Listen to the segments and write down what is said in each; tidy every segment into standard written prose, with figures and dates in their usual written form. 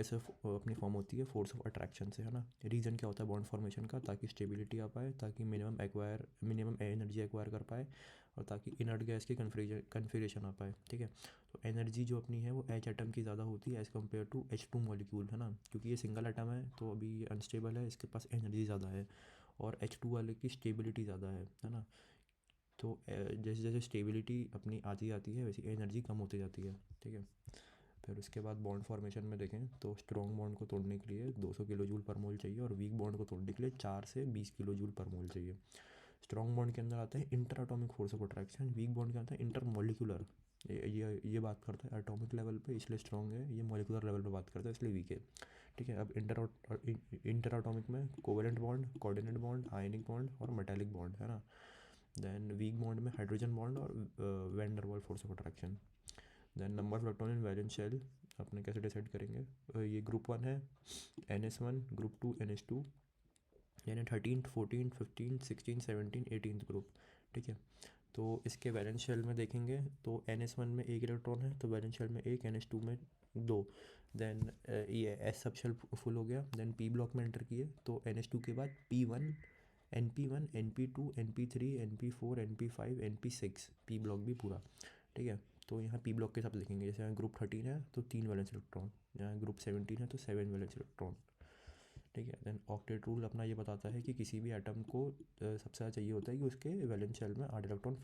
ऐसे अपनी फॉर्म होती है फोर्स ऑफ अट्रैक्शन से, है ना। रीज़न क्या होता है बॉन्ड फॉर्मेशन का, ताकि स्टेबिलिटी आ पाए, ताकि मिनिमम एनर्जी एक्वायर कर पाए, और ताकि इनर्ट गैस की कन्फिग्रेशन आ पाए, ठीक है। तो एनर्जी जो अपनी है वो एच एटम की ज़्यादा होती है as compare to H2 molecule, है ना, क्योंकि ये सिंगल एटम है तो अभी ये अनस्टेबल है, इसके पास एनर्जी ज़्यादा है, और H2 वाले की स्टेबिलिटी ज़्यादा है ना। तो जैसे जैसे स्टेबिलिटी अपनी आती जाती है वैसे एनर्जी कम होती जाती है, ठीक है। फिर उसके बाद बॉन्ड फॉर्मेशन में देखें तो स्ट्रॉन्ग बॉन्ड को तोड़ने के लिए 200 किलो जूल पर मोल चाहिए, और वीक बॉन्ड को तोड़ने के लिए 4 से 20 किलो जूल पर मोल चाहिए। स्ट्रॉन्ग बॉन्ड के अंदर आता है inter atomic force of attraction, weak bond के आता है इंटर मॉलिकुलर, ये बात करता है एटॉमिक लेवल पे इसलिए स्ट्रॉन्ग है, ये मॉलिकुलर लेवल पे बात करता है इसलिए वीक है, ठीक है। अब इंटर एटॉमिक में covalent bond, coordinate bond, ionic bond और मेटालिक बॉन्ड, है ना। देन वीक बॉन्ड में हाइड्रोजन बॉन्ड और van der Waals force of attraction. Then number of electron in valence shell अपने कैसे डिसाइड करेंगे, ये ग्रुप 1 है NS1, ग्रुप 2 NH2, यानी 13, 14, 15, 16, 17, 18 ग्रुप, ठीक है। तो इसके वैलेंस शेल में देखेंगे तो NS1 में एक इलेक्ट्रॉन है तो वैलेंस शेल में एक, NH2 में दो। देन ये S सब शेल फुल हो गया, देन P ब्लॉक में एंटर किए तो NH2 के बाद P1, NP1, NP2, NP3, NP4, NP5, NP6, P block भी पूरा, ठीक है। तो यहाँ P ब्लॉक के हिसाब से लिखेंगे, जैसे यहाँ ग्रुप 13 है तो 3 वैलेंस इलेक्ट्रॉन, यहाँ ग्रुप 17 है तो 7 वैलेंस इलेक्ट्रॉन, ठीक है। देन ऑक्टेट रूल अपना ये बताता है कि किसी भी एटम को सबसे ज़्यादा चाहिए होता है कि उसके वैलेंस शेल में 8 इलेक्ट्रॉन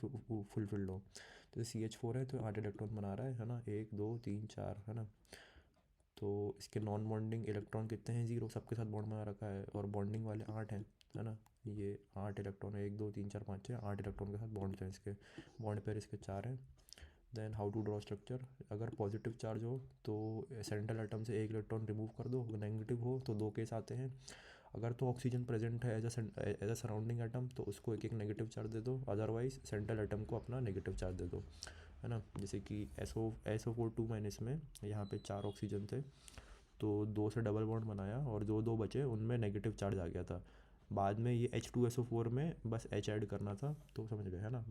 फुलफिल्ड हो। तो CH4 है तो 8 इलेक्ट्रॉन बना रहा है ना, 1 2 3 4, है ना। तो इसके नॉन बॉन्डिंग इलेक्ट्रॉन कितने हैं, 0, सबके साथ बॉन्ड बना रखा है, और बॉन्डिंग वाले 8 हैं, है ना। ये 8 इलेक्ट्रॉन है, 1 2 3 4 5 6, 8 इलेक्ट्रॉन के साथ बॉन्ड हैं इसके, बॉन्ड पेयर इसके 4 हैं। Then how to draw structure, अगर पॉजिटिव चार्ज हो तो सेंट्रल एटम से एक इलेक्ट्रॉन रिमूव कर दो, अगर नेगेटिव हो तो 2 केस आते हैं। अगर तो ऑक्सीजन प्रेजेंट है एज अ सराउंडिंग एटम तो उसको एक एक नेगेटिव चार्ज दे दो, अदरवाइज सेंट्रल एटम को अपना नेगेटिव चार्ज दे दो, है ना। जैसे कि SO4 2 माइनस में यहाँ पे 4 ऑक्सीजन थे तो 2 से डबल बॉन्ड बनाया और जो 2 बचे उनमें नेगेटिव चार्ज आ गया था। बाद में ये H2SO4 में बस H ऐड करना था तो समझ गए, है ना।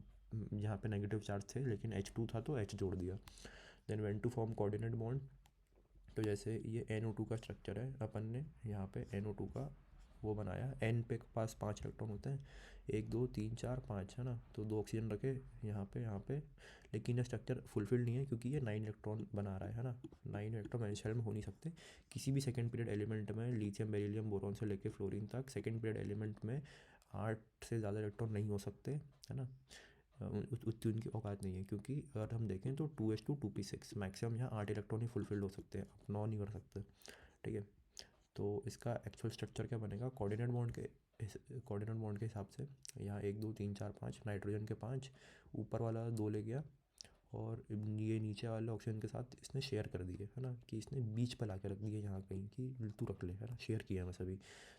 यहाँ पे नेगेटिव चार्ज थे लेकिन H2 था तो H जोड़ दिया। Then when to form coordinate bond, तो जैसे ये NO2 का स्ट्रक्चर है, अपन ने यहाँ पे NO2 का वो बनाया, N पे पास 5 इलेक्ट्रॉन होते हैं, 1 2 3 4 5, है ना। तो 2 ऑक्सीजन रखे यहाँ पे, लेकिन ये स्ट्रक्चर फुलफिल नहीं है क्योंकि ये 9 इलेक्ट्रॉन बना रहा है ना। 9 इलेक्ट्रॉन वैलेंस शेल में हो नहीं सकते। किसी भी सेकंड पीरियड एलिमेंट में लिथियम बेरिलियम बोरॉन से लेकर फ्लोरीन तक सेकंड पीरियड एलिमेंट में 8 से ज़्यादा इलेक्ट्रॉन नहीं हो सकते, है ना। उतनी उनकी औकात नहीं है, क्योंकि अगर हम देखें तो 2s2 2p6 मैक्सिमम यहाँ 8 इलेक्ट्रॉन ही फुलफिल्ड हो सकते हैं, आप 9 नहीं कर सकते, ठीक है। तो इसका एक्चुअल स्ट्रक्चर क्या बनेगा, कोऑर्डिनेट बॉन्ड के हिसाब से यहाँ 1 2 3 4 5 नाइट्रोजन के 5, ऊपर वाला 2 ले गया, और ये नीचे वाले ऑक्सीजन के साथ इसने शेयर कर दिए, है ना, कि इसने बीच पर ला के रख दिए यहाँ कहीं कि तू रख ले, है ना, शेयर किया है मैं सभी।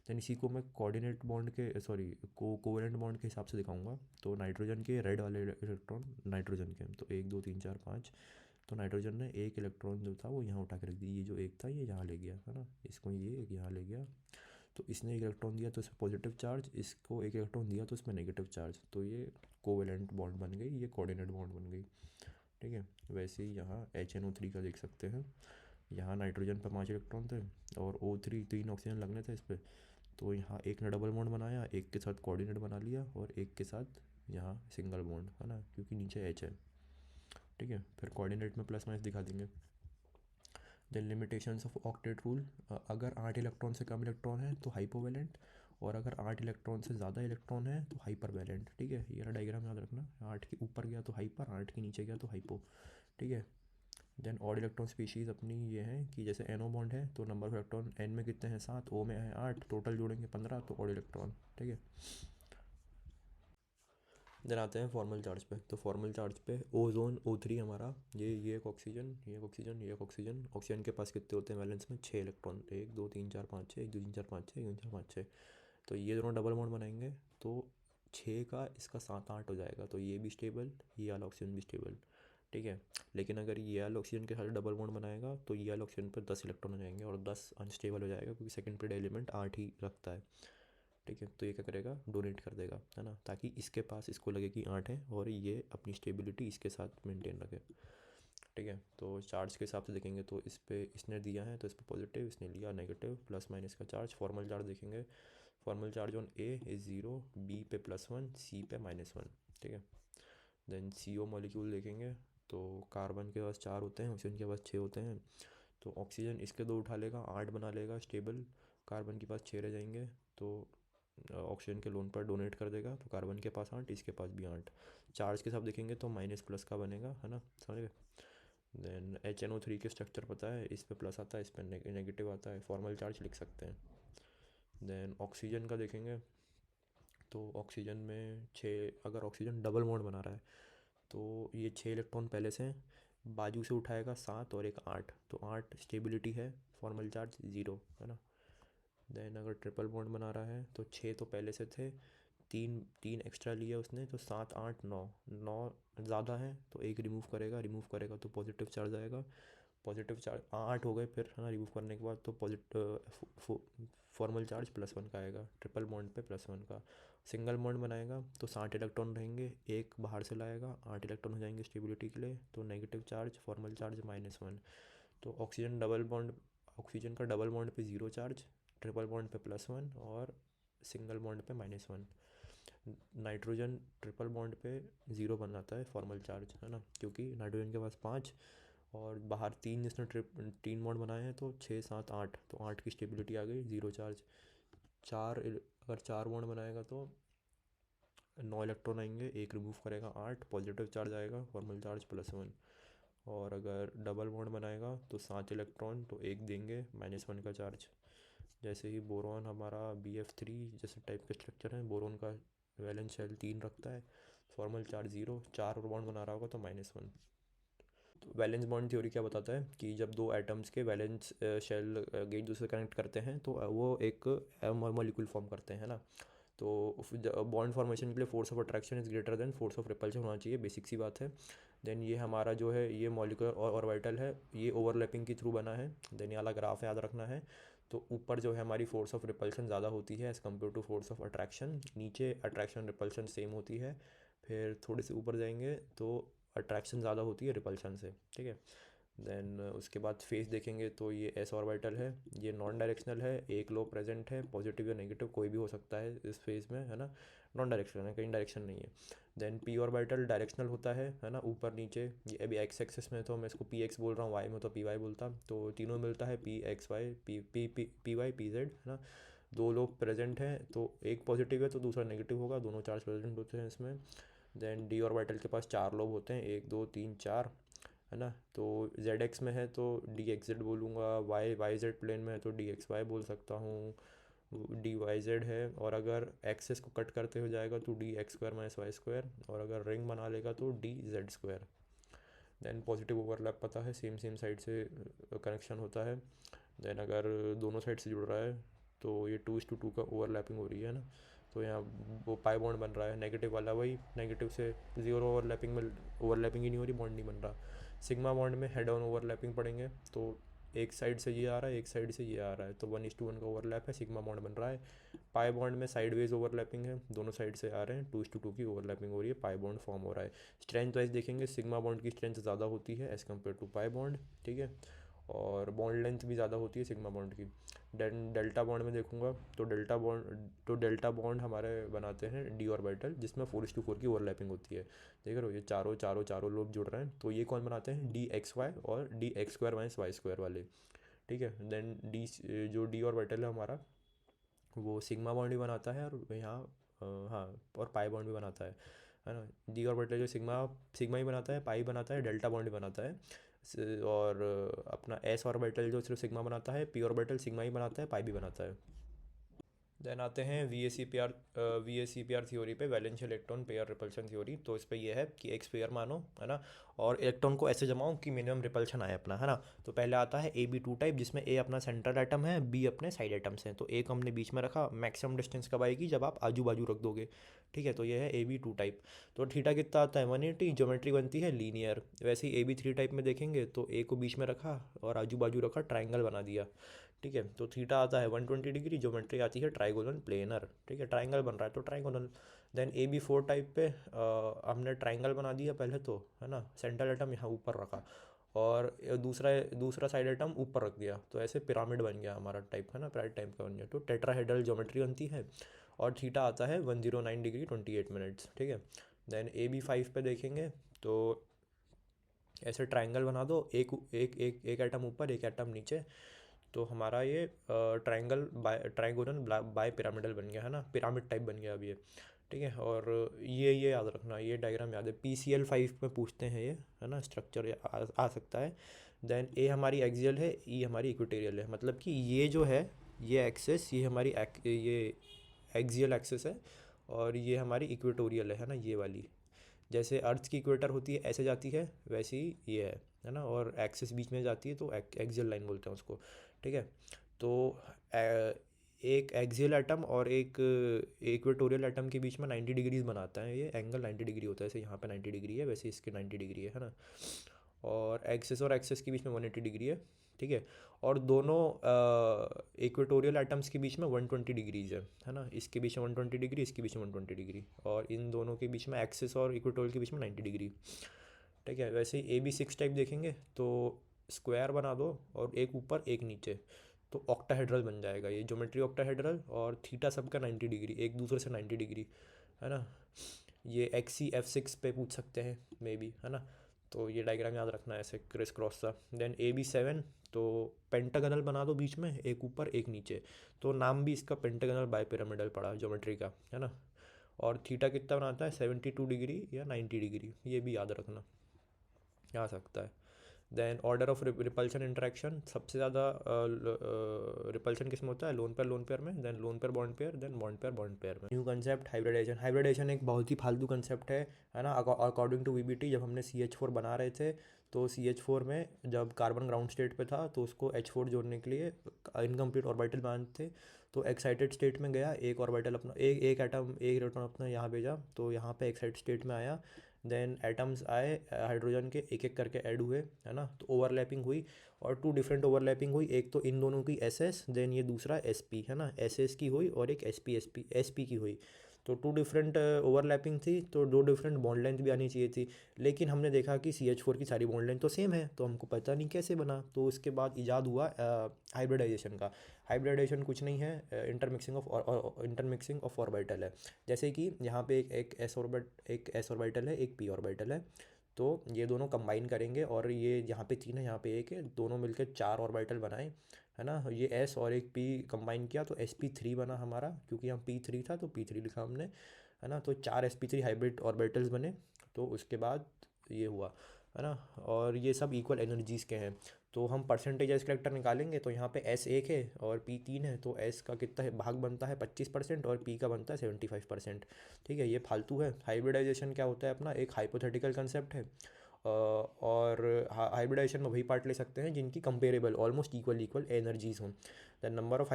देन इसी को मैं कोऑर्डिनेट बॉन्ड के सॉरी कोवेलेंट बॉन्ड के हिसाब से दिखाऊंगा। तो नाइट्रोजन के रेड वाले इलेक्ट्रॉन नाइट्रोजन के, तो 1 2 3 4 5, तो नाइट्रोजन ने एक इलेक्ट्रॉन जो था वो यहाँ उठा के रख दी, ये जो एक था ये यहाँ ले गया, है ना, इसको ये एक यहाँ ले गया। तो इसने एक इलेक्ट्रॉन दिया तो इसमें पॉजिटिव चार्ज, इसको एक इलेक्ट्रॉन दिया तो इसमें नेगेटिव चार्ज, तो ये कोवेलेंट बॉन्ड बन गई, ये कोऑर्डिनेट बॉन्ड बन गई, ठीक है। वैसे ही यहाँ HNO3 का देख सकते हैं, यहाँ नाइट्रोजन पर 5 इलेक्ट्रॉन थे और O3 3 ऑक्सीजन लगने थे इस पर, तो यहाँ एक ने डबल बॉन्ड बनाया, एक के साथ कोऑर्डिनेट बना लिया और एक के साथ यहाँ सिंगल बॉन्ड, है ना, क्योंकि नीचे H है, ठीक है। फिर कोऑर्डिनेट में प्लस माइनस दिखा देंगे। Then limitations of octet rule, अगर 8 इलेक्ट्रॉन से कम इलेक्ट्रॉन है तो हाइपोवैलेंट, और अगर 8 इलेक्ट्रॉन से ज़्यादा इलेक्ट्रॉन है तो हाइपरवैलेंट, ठीक है। ये डायग्राम याद रखना, 8 के ऊपर गया तो हाइपर, 8 के नीचे गया तो हाइपो, ठीक है। देन ऑड इलेक्ट्रॉन स्पीशीज़ अपनी ये है कि जैसे NO बॉन्ड है तो नंबर ऑफ इलेक्ट्रॉन N में कितने हैं 7, O में है 8, टोटल जोड़ेंगे 15, तो ऑड इलेक्ट्रॉन, ठीक है। देन आते हैं फॉर्मल चार्ज पे, तो फॉर्मल चार्ज पे ओजोन O3 हमारा, ये एक ऑक्सीजन, ये एक ऑक्सीजन, ये एक ऑक्सीजन, ऑक्सीजन के पास कितने होते हैं वैलेंस में 6 इलेक्ट्रॉन, 1 2 3 4 5 6, 1 2 3 4 5 6, 1 2 3 4 5 6, तो ये दोनों डबल बॉन्ड बनाएंगे तो 6 का इसका 7 8 हो जाएगा, तो ये भी स्टेबल, ये वाला ऑक्सीजन भी स्टेबल, ठीक है। लेकिन अगर ये वाला ऑक्सीजन के साथ डबल बॉन्ड बनाएगा तो ये वाला ऑक्सीजन पर 10 इलेक्ट्रॉन हो जाएंगे और 10 अनस्टेबल हो जाएगा, क्योंकि सेकंड पीरियड एलिमेंट 8 ही रखता है, ठीक है। तो ये क्या करेगा, डोनेट कर देगा, है ना, ताकि इसके पास इसको लगे कि 8 है और ये अपनी स्टेबिलिटी इसके साथ मेंटेन रखे। ठीक है। तो चार्ज के हिसाब से देखेंगे तो इस पे इसने दिया है तो इस पे पॉजिटिव, इसने लिया नेगेटिव, प्लस माइनस का चार्ज। फॉर्मल चार्ज देखेंगे, formal charge on A is 0, B पे +1, सी पे -1, ठीक है। देन CO मॉलिक्यूल देखेंगे तो कार्बन के पास 4 होते हैं, ऑक्सीजन के पास 6 होते हैं। तो ऑक्सीजन इसके 2 उठा लेगा, 8 बना लेगा स्टेबल, कार्बन के पास 6 रह जाएंगे। तो ऑक्सीजन के लोन पर डोनेट कर देगा, तो कार्बन के पास 8, इसके पास भी 8। चार्ज के साथ देखेंगे तो माइनस प्लस का बनेगा, है ना, समझ गए। देन HNO3 के स्ट्रक्चर पता है, इस पे प्लस आता है, इस पे नेगेटिव आता है, फॉर्मल चार्ज लिख सकते हैं। देन ऑक्सीजन का देखेंगे तो ऑक्सीजन में 6, अगर ऑक्सीजन डबल बॉन्ड बना रहा है तो ये 6 इलेक्ट्रॉन पहले से हैं, बाजू से उठाएगा 7 और एक 8, तो 8 स्टेबिलिटी है, फॉर्मल चार्ज 0, है ना। देन अगर ट्रिपल बॉन्ड बना रहा है तो 6 तो पहले से थे, तीन तीन एक्स्ट्रा लिया उसने, तो 7 8 9, 9 ज़्यादा है तो एक रिमूव करेगा तो पॉजिटिव चार्ज आएगा, पॉजिटिव चार्ज 8 हो गए फिर, है ना, रिमूव करने के बाद तो पॉजिटिव फॉर्मल चार्ज +1 का आएगा, ट्रिपल बॉन्ड पे +1 का। सिंगल बॉन्ड बनाएगा तो 60 इलेक्ट्रॉन रहेंगे, एक बाहर से लाएगा, 8 इलेक्ट्रॉन हो जाएंगे स्टेबिलिटी के लिए, तो नेगेटिव चार्ज, फॉर्मल चार्ज -1। तो ऑक्सीजन का डबल बॉन्ड पे 0 चार्ज, ट्रिपल बॉन्ड पे +1 और सिंगल बॉन्ड पे -1। नाइट्रोजन ट्रिपल बॉन्ड पे 0 बन जाता है फॉर्मल चार्ज, है ना, क्योंकि नाइट्रोजन के पास 5 और बाहर 3 जिसने 3 बॉन्ड बनाए हैं, तो 6 7 8, तो 8 की स्टेबिलिटी आ गई, 0 चार्ज। अगर 4 बॉन्ड बनाएगा तो 9 इलेक्ट्रॉन आएंगे, एक रिमूव करेगा 8, पॉजिटिव चार्ज आएगा, फॉर्मल चार्ज +1। और अगर डबल बॉन्ड बनाएगा तो 7 इलेक्ट्रॉन, तो एक देंगे, -1 का चार्ज। जैसे ही बोरॉन हमारा BF3 जैसे टाइप के स्ट्रक्चर हैं, बोरॉन का वैलेंस शेल 3 रखता है, फॉर्मल चार्ज 0, 4 बॉन्ड बना रहा होगा तो -1। तो वैलेंस बॉन्ड थ्योरी क्या बताता है कि जब दो एटम्स के वैलेंस शेल एक दूसरे से कनेक्ट करते हैं तो वो एक मॉलिक्यूल फॉर्म करते हैं, है ना। तो बॉन्ड फॉर्मेशन के लिए force of attraction is greater than force of repulsion होना चाहिए, बेसिक सी बात है। देन ये हमारा जो है ये मॉलिक्यूलर और ऑर्बिटल है, ये ओवरलैपिंग के थ्रू बना है। देन ये वाला ग्राफ याद रखना है। तो ऊपर जो है हमारी फोर्स ऑफ रिपल्शन ज़्यादा होती है as compare to force of attraction, नीचे अट्रैक्शन रिपल्शन सेम होती है। फिर थोड़े से ऊपर जाएंगे तो अट्रैक्शन ज़्यादा होती है रिपल्शन से, ठीक है। देन उसके बाद फेस देखेंगे तो ये S ऑर्बिटल है, ये नॉन डायरेक्शनल है, एक लो प्रेजेंट है, पॉजिटिव या नेगेटिव कोई भी हो सकता है इस फेस में, है ना, नॉन डायरेक्शनल है, कहीं डायरेक्शन नहीं है। देन P ऑर्बिटल डायरेक्शनल होता है ना, ऊपर नीचे। ये अभी X एक्सेस में तो मैं इसको PX बोल रहा हूँ, Y में तो PY बोलता, तो तीनों मिलता है PXY PY PZ, है ना। दो लोग प्रेजेंट हैं तो एक पॉजिटिव है तो दूसरा नेगेटिव होगा, दोनों चार्ज प्रेजेंट होते हैं इसमें। देन D ऑर्बिटल के पास 4 लोब होते हैं, 1 2 3 4, है ना। तो ZX में है तो DXZ बोलूँगा, YZ प्लेन में है तो DXY बोल सकता हूँ, DYZ है। और अगर एक्सेस को कट करते हो जाएगा तो DX² - Y², और अगर रिंग बना लेगा तो DZ²। देन पॉजिटिव ओवरलैप पता है, सेम सेम साइड से कनेक्शन होता है। देन अगर दोनों साइड से जुड़ रहा है तो ये 2:2 का ओवरलैपिंग हो रही है ना, तो यहाँ वो पाई बॉन्ड बन रहा है, नेगेटिव वाला वही, नेगेटिव से 0 ओवरलैपिंग में ओवरलैपिंग ही नहीं हो रही, बॉन्ड नहीं बन रहा। सिग्मा बॉन्ड में हेड ऑन ओवरलैपिंग पड़ेंगे, तो एक साइड से ये आ रहा है, एक साइड से ये आ रहा है, तो 1:1 का ओवरलैप है, सिग्मा बॉन्ड बन रहा है। पाई बॉन्ड में साइडवेज ओवरलैपिंग है, दोनों साइड से आ रहे हैं, 2:2 की ओवरलैपिंग हो रही है, पाई बॉन्ड फॉर्म हो रहा है। स्ट्रेंथ वाइज देखेंगे, सिग्मा बॉन्ड की स्ट्रेंथ ज़्यादा होती है as compare to pi bond, ठीक है। और बॉन्ड लेंथ भी ज़्यादा होती है सिग्मा बॉन्ड की। देन डेल्टा बॉन्ड में देखूंगा तो डेल्टा बॉन्ड हमारे बनाते हैं D ऑर्बिटल, जिसमें 4:4 की ओवरलैपिंग होती है। देख रहे हो, ये चारों लोग जुड़ रहे हैं, तो ये कौन बनाते हैं, DXY और DX² - Y² वाले, ठीक है। देन जो D ऑर्बिटल है हमारा, वो सिग्मा बॉन्ड भी बनाता है, और यहाँ हाँ, और पाई बॉन्ड भी बनाता है ना। D ऑर्बिटल जो सिग्मा सिग्मा ही बनाता है, पाई बनाता है, डेल्टा बॉन्ड भी बनाता है। और अपना S ऑर्बिटल जो सिर्फ सिग्मा बनाता है, P ऑर्बिटल सिग्मा ही बनाता है, पाई भी बनाता है। देन आते हैं VACPR थ्योरी पे, वैलेंशियल इलेक्ट्रॉन पेयर रिपल्शन थ्योरी। तो इस पे ये है कि एक पेयर मानो, है ना, और इलेक्ट्रॉन को ऐसे जमाओ कि मिनिमम रिपल्शन आए अपना, है ना। तो पहले आता है AB2 टाइप, जिसमें A अपना सेंट्रल एटम है, B अपने साइड एटम्स हैं। तो A को हमने बीच में रखा, मैक्सिमम डिस्टेंस कब आएगी, जब आप आजू बाजू रख दोगे, ठीक है। तो ये है AB2 टाइप। तो थीटा कितना आता है, 180, ज्योमेट्री बनती है लीनियर। वैसे ही AB3 टाइप में देखेंगे तो A को बीच में रखा और आजू बाजू रखा, ट्राइंगल बना दिया, ठीक है। तो थीटा आता है 120 डिग्री, ज्योमेट्री आती है ट्राइगोनल प्लेनर, ठीक है। ट्राइंगल बन रहा है तो ट्राइगोनल। देन AB4 टाइप पे हमने ट्राइंगल बना दिया पहले तो, है ना, सेंट्रल एटम यहाँ ऊपर रखा, और दूसरा दूसरा साइड एटम ऊपर रख दिया, तो ऐसे पिरामिड बन गया हमारा टाइप, है ना, पिरामिड टाइप का बन गया। तो टेट्राहेड्रल ज्योमेट्री बनती है और थीटा आता है 109 डिग्री 28 मिनट्स, ठीक है। देन AB5 पे देखेंगे तो ऐसे ट्रायंगल बना दो, एक एक एक एक एटम ऊपर एक एटम नीचे, तो हमारा ये ट्रायंगल ट्रायंगोनल बाय पिरामिडल बन गया, है ना, पिरामिड टाइप बन गया अब ये, ठीक है। और ये याद रखना, ये डायग्राम याद है, PCL5 में पूछते हैं ये, है ना, स्ट्रक्चर आ सकता है। देन ए हमारी एक्सियल है, ई हमारी इक्वेटोरियल है, मतलब कि ये जो है ये एक्सेस, ये हमारी ये एक्सियल एक्सेस है और ये हमारी इक्वेटोरियल है ना, ये वाली। जैसे अर्थ की इक्वेटर होती है ऐसे जाती है, वैसे ही ये है ना, और एक्सिस बीच में जाती है तो एक्सियल लाइन बोलते हैं उसको, ठीक है। तो एक एक्सियल एटम और एक इक्वेटोरियल एटम के बीच में 90 डिग्रीज बनाता है ये एंगल, 90 डिग्री होता है, जैसे यहाँ पे 90 डिग्री है वैसे इसके 90 डिग्री है ना। और एक्सिस के बीच में 180 डिग्री है, ठीक है। और दोनों इक्वेटोरियल एटम्स के बीच में 120 डिग्रीज है ना, इसके बीच में 120 डिग्री, इसके बीच में 120 डिग्री, और इन दोनों के बीच में एक्सिस और इक्वेटोरियल के बीच में 90 डिग्री, ठीक है। वैसे ही AB6 टाइप देखेंगे तो स्क्वायर बना दो और एक ऊपर एक नीचे, तो ऑक्टाहेड्रल बन जाएगा ये, ज्योमेट्री ऑक्टाहेड्रल, और थीटा सबका 90 डिग्री, एक दूसरे से 90 डिग्री, है ना। ये XCF6 पे पूछ सकते हैं मे बी, है ना। तो ये डायग्राम याद रखना है ऐसे क्रिस क्रॉस सा। देन AB7 तो पेंटागनल बना दो बीच में, एक ऊपर एक नीचे, तो नाम भी इसका पेंटागनल बायपिरामिडल पड़ा ज्योमेट्री का, है ना। और थीटा कितना बनाता है, 72 डिग्री या 90 डिग्री, ये भी याद रखना आ सकता है। Then order of repulsion interaction, सबसे ज़्यादा रिपल्शन किस में होता है, लोन पेयर में, then lone pair bond pair, then bond pair में। न्यू कंसेप्ट हाइब्रिडाइजेशन, हाइब्रिडाइजेशन एक बहुत ही फालतू कंसेप्ट है ना। अकॉर्डिंग टू VBT जब हमने CH4 बना रहे थे, तो CH4 में जब कार्बन ग्राउंड स्टेट पे था तो उसको H4 जोड़ने के लिए इनकम्प्लीट ऑर्बिटल बनाते थे, तो एक्साइटेड स्टेट में गया, एक ऑर्बिटल अपना एक एटम एक इलेक्ट्रॉन अपना यहाँ भेजा, तो यहाँ पे एक्साइटेड स्टेट में आया। देन एटम्स आए हाइड्रोजन के, एक एक करके ऐड हुए, है ना, तो ओवरलैपिंग हुई, और टू डिफरेंट ओवरलैपिंग हुई, एक तो इन दोनों की SS, देन ये दूसरा SP, है ना, SS की हुई, और एक SP की हुई, तो टू डिफरेंट ओवरलैपिंग थी, तो दो डिफरेंट बॉन्ड लेंथ भी आनी चाहिए थी। लेकिन हमने देखा कि CH4 की सारी बॉन्ड लेंथ तो सेम है, तो हमको पता नहीं कैसे बना, तो उसके बाद इजाद हुआ हाइब्रिडाइजेशन का। हाइब्रिडाइजेशन कुछ नहीं है, इंटरमिक्सिंग ऑफ ऑर्बिटल है। जैसे कि यहाँ पे एक एस ऑर्बिटल है, एक पी ऑर्बिटल है, तो ये दोनों कंबाइन करेंगे, और ये यहाँ पे 3 है, यहाँ पे 1 है, दोनों मिलकर 4 ऑर्बिटल बनाए, है ना। ये S और एक P कंबाइन किया तो SP3 बना हमारा, क्योंकि यहाँ P3 था तो P3 लिखा हमने, है ना। तो 4 SP3 हाइब्रिड ऑर्बिटल्स बने, तो उसके बाद ये हुआ, है ना। और ये सब इक्वल एनर्जीज के हैं, तो हम परसेंटेज एस कलेक्टर निकालेंगे, तो यहाँ पे S 1 है और P 3 है, तो S का कितना है भाग बनता है 25% और P का बनता है 75%, ठीक है। ये फालतू है। हाइब्रिडाइजेशन क्या होता है अपना, एक हाइपोथेटिकल कंसेप्ट है, और हाइब्रिडाइजेशन में वही पार्ट ले सकते हैं जिनकी कंपेरेबल ऑलमोस्ट इक्वल एनर्जीज हों। Than number of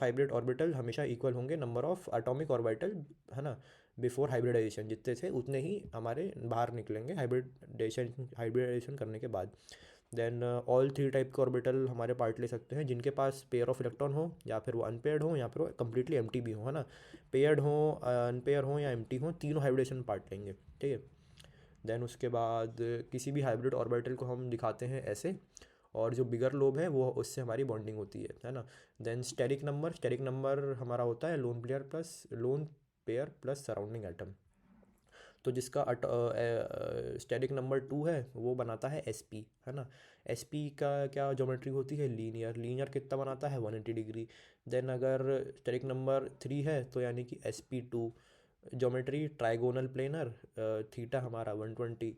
hybrid orbital हमेशा इक्वल होंगे नंबर ऑफ एटॉमिक ऑर्बिटल, है ना, बिफोर हाइब्रिडाइजेशन, जितने थे उतने ही हमारे बाहर निकलेंगे हाइब्रिडाइजेशन करने के बाद। देन ऑल 3 टाइप के ऑर्बिटल हमारे पार्ट ले सकते हैं जिनके पास पेयर ऑफ इलेक्ट्रॉन हो, या फिर वो अनपेयर्ड हो, या फिर वो कम्प्लीटली एम्प्टी भी हो, है ना। पेयर्ड हो, अनपेयर हो या एम्प्टी हो, तीनों हाइब्रिडेशन पार्ट लेंगे, ठीक है। देन उसके बाद किसी भी हाइब्रिड ऑर्बिटल को हम दिखाते हैं ऐसे, और जो बिगर लोब है वो उससे हमारी बॉन्डिंग होती है ना। देन स्टेरिक नंबर हमारा होता है lone pair plus surrounding atom, तो जिसका स्टेरिक नंबर 2 है वो बनाता है SP, है ना। SP का क्या ज्योमेट्री होती है, लीनियर कितना बनाता है 180 डिग्री। देन अगर स्टेरिक नंबर 3 है तो यानी कि SP2 geometry trigonal planar, theta हमारा 120।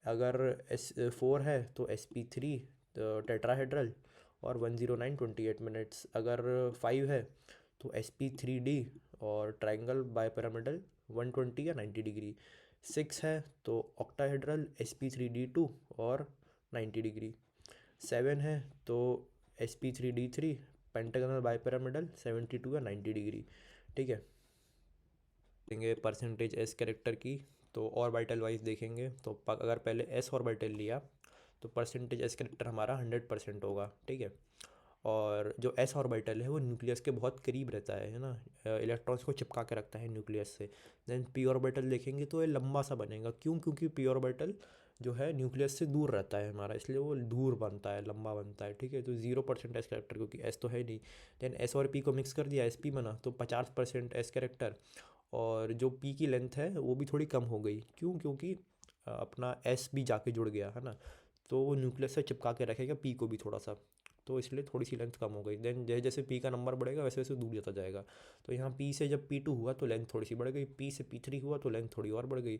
अगर S4 है तो SP3 टेट्राहेड्रल और 109 28 मिनट्स। अगर 5 है तो SP3D और ट्राइंगल बायपिरामिडल 120 या 90 डिग्री। 6 है तो ऑक्टाहेड्रल SP3D2 और 90 डिग्री। 7 है तो SP3D3 पेंटागनल बायपिरामिडल 72 या 90 डिग्री, ठीक है। देखेंगे परसेंटेज एस कैरेक्टर की, तो ऑर्बिटल वाइज देखेंगे तो अगर पहले एस ऑर्बिटल लिया तो परसेंटेज एस कैरेक्टर हमारा 100% होगा, ठीक है। और जो एस ऑर्बिटल है वो न्यूक्लियस के बहुत करीब रहता है ना, इलेक्ट्रॉन्स को चिपका के रखता है न्यूक्लियस से। देन पी ऑर्बिटल देखेंगे तो ये लंबा सा बनेगा, क्योंकि पी ऑर्बिटल जो है न्यूक्लियस से दूर रहता है हमारा, इसलिए वो दूर बनता है, लंबा बनता है, ठीक है। तो 0% एस कैरेक्टर, क्योंकि एस तो है नहीं। देन एस और पी को मिक्स कर दिया, एस पी बना, तो 50% एस कैरेक्टर। और जो पी की लेंथ है वो भी थोड़ी कम हो गई, क्यों? क्योंकि अपना एस भी जाके जुड़ गया है ना, तो वो न्यूक्लियस से चिपका के रखेगा पी को भी थोड़ा सा, तो इसलिए थोड़ी सी लेंथ कम हो गई। देन जैसे जैसे पी का नंबर बढ़ेगा वैसे वैसे दूर जाता जाएगा। तो यहाँ पी से जब P2 हुआ तो लेंथ थोड़ी सी बढ़ गई, पी से P3 हुआ तो लेंथ थोड़ी और बढ़ गई।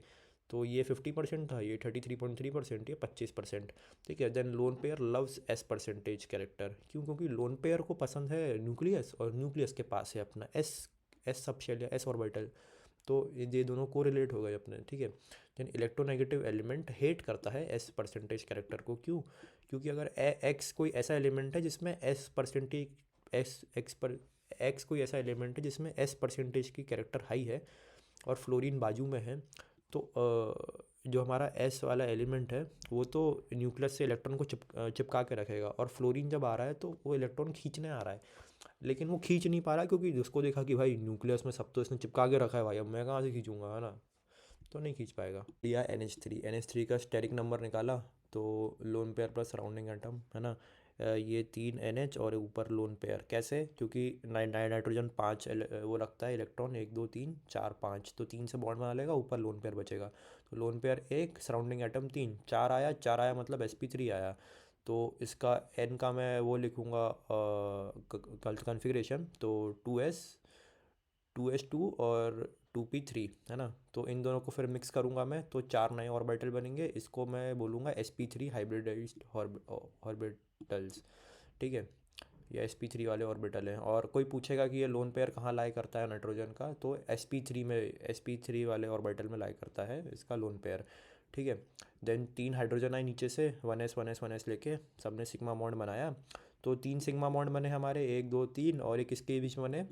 तो ये 50% था, ये 33.3%, ये 25%, ठीक है। Then lone pair loves S percentage character, क्यों? क्योंकि लोन पेयर को पसंद है न्यूक्लियस, और न्यूक्लियस के पास है अपना एस, एस सबशेल या एस ऑर्बिटल। तो ये दोनों को रिलेट हो गए अपने, ठीक है। देन इलेक्ट्रोनेगेटिव एलिमेंट हेट करता है एस परसेंटेज कैरेक्टर को, क्यों? क्योंकि अगर एक्स कोई ऐसा एलिमेंट है जिसमें एस परसेंटेज, एस एक्स पर एक्स कोई ऐसा एलिमेंट है जिसमें एस परसेंटेज की कैरेक्टर हाई है और फ्लोरीन बाजू में है, तो जो हमारा एस वाला एलिमेंट है वो तो न्यूक्लियस से इलेक्ट्रॉन को चिपका के रखेगा, और फ्लोरीन जब आ रहा है तो वो इलेक्ट्रॉन खींचने आ रहा है, लेकिन वो खींच नहीं पा रहा, क्योंकि उसको देखा कि भाई न्यूक्लियस में सब तो इसने चिपका के रखा है भाई, अब मैं कहाँ से खींचूंगा, है ना। तो नहीं खींच पाएगा। लिया NH3 का स्टेरिक नंबर निकाला, तो lone pair plus surrounding atom, है ना। ये 3 NH और ऊपर लोन पेयर, कैसे? क्योंकि नाइट्रोजन 5 वो रखता है इलेक्ट्रॉन, 1 2 3 4 5, तो 3 से बॉन्ड बना लेगा, ऊपर लोन पेयर बचेगा। तो लोन पेयर 1, सराउंडिंग एटम 3, 4 आया मतलब sp3 आया। तो इसका n का मैं वो लिखूँगा कॉन्फ़िगरेशन, तो 2s 2s2 और 2p3, है ना। तो इन दोनों को फिर मिक्स करूँगा मैं, तो 4 नए ऑर्बिटल बनेंगे, इसको मैं बोलूँगा sp3 हाइब्रिडाइज्ड ऑर्बिटल्स, ठीक है। ये sp3 वाले ऑर्बिटल हैं। और कोई पूछेगा कि ये लोन पेयर कहाँ लाई करता है नाइट्रोजन का, तो sp3 वाले ऑर्बिटल में लाई करता है इसका लोन पेयर, ठीक है। देन 3 हाइड्रोजन आए नीचे से, 1s लेके, सबने सिग्मा बॉन्ड बनाया, तो 3 सिग्मा बॉन्ड बने हमारे, 1 2 3, और एक इसके बीच में बने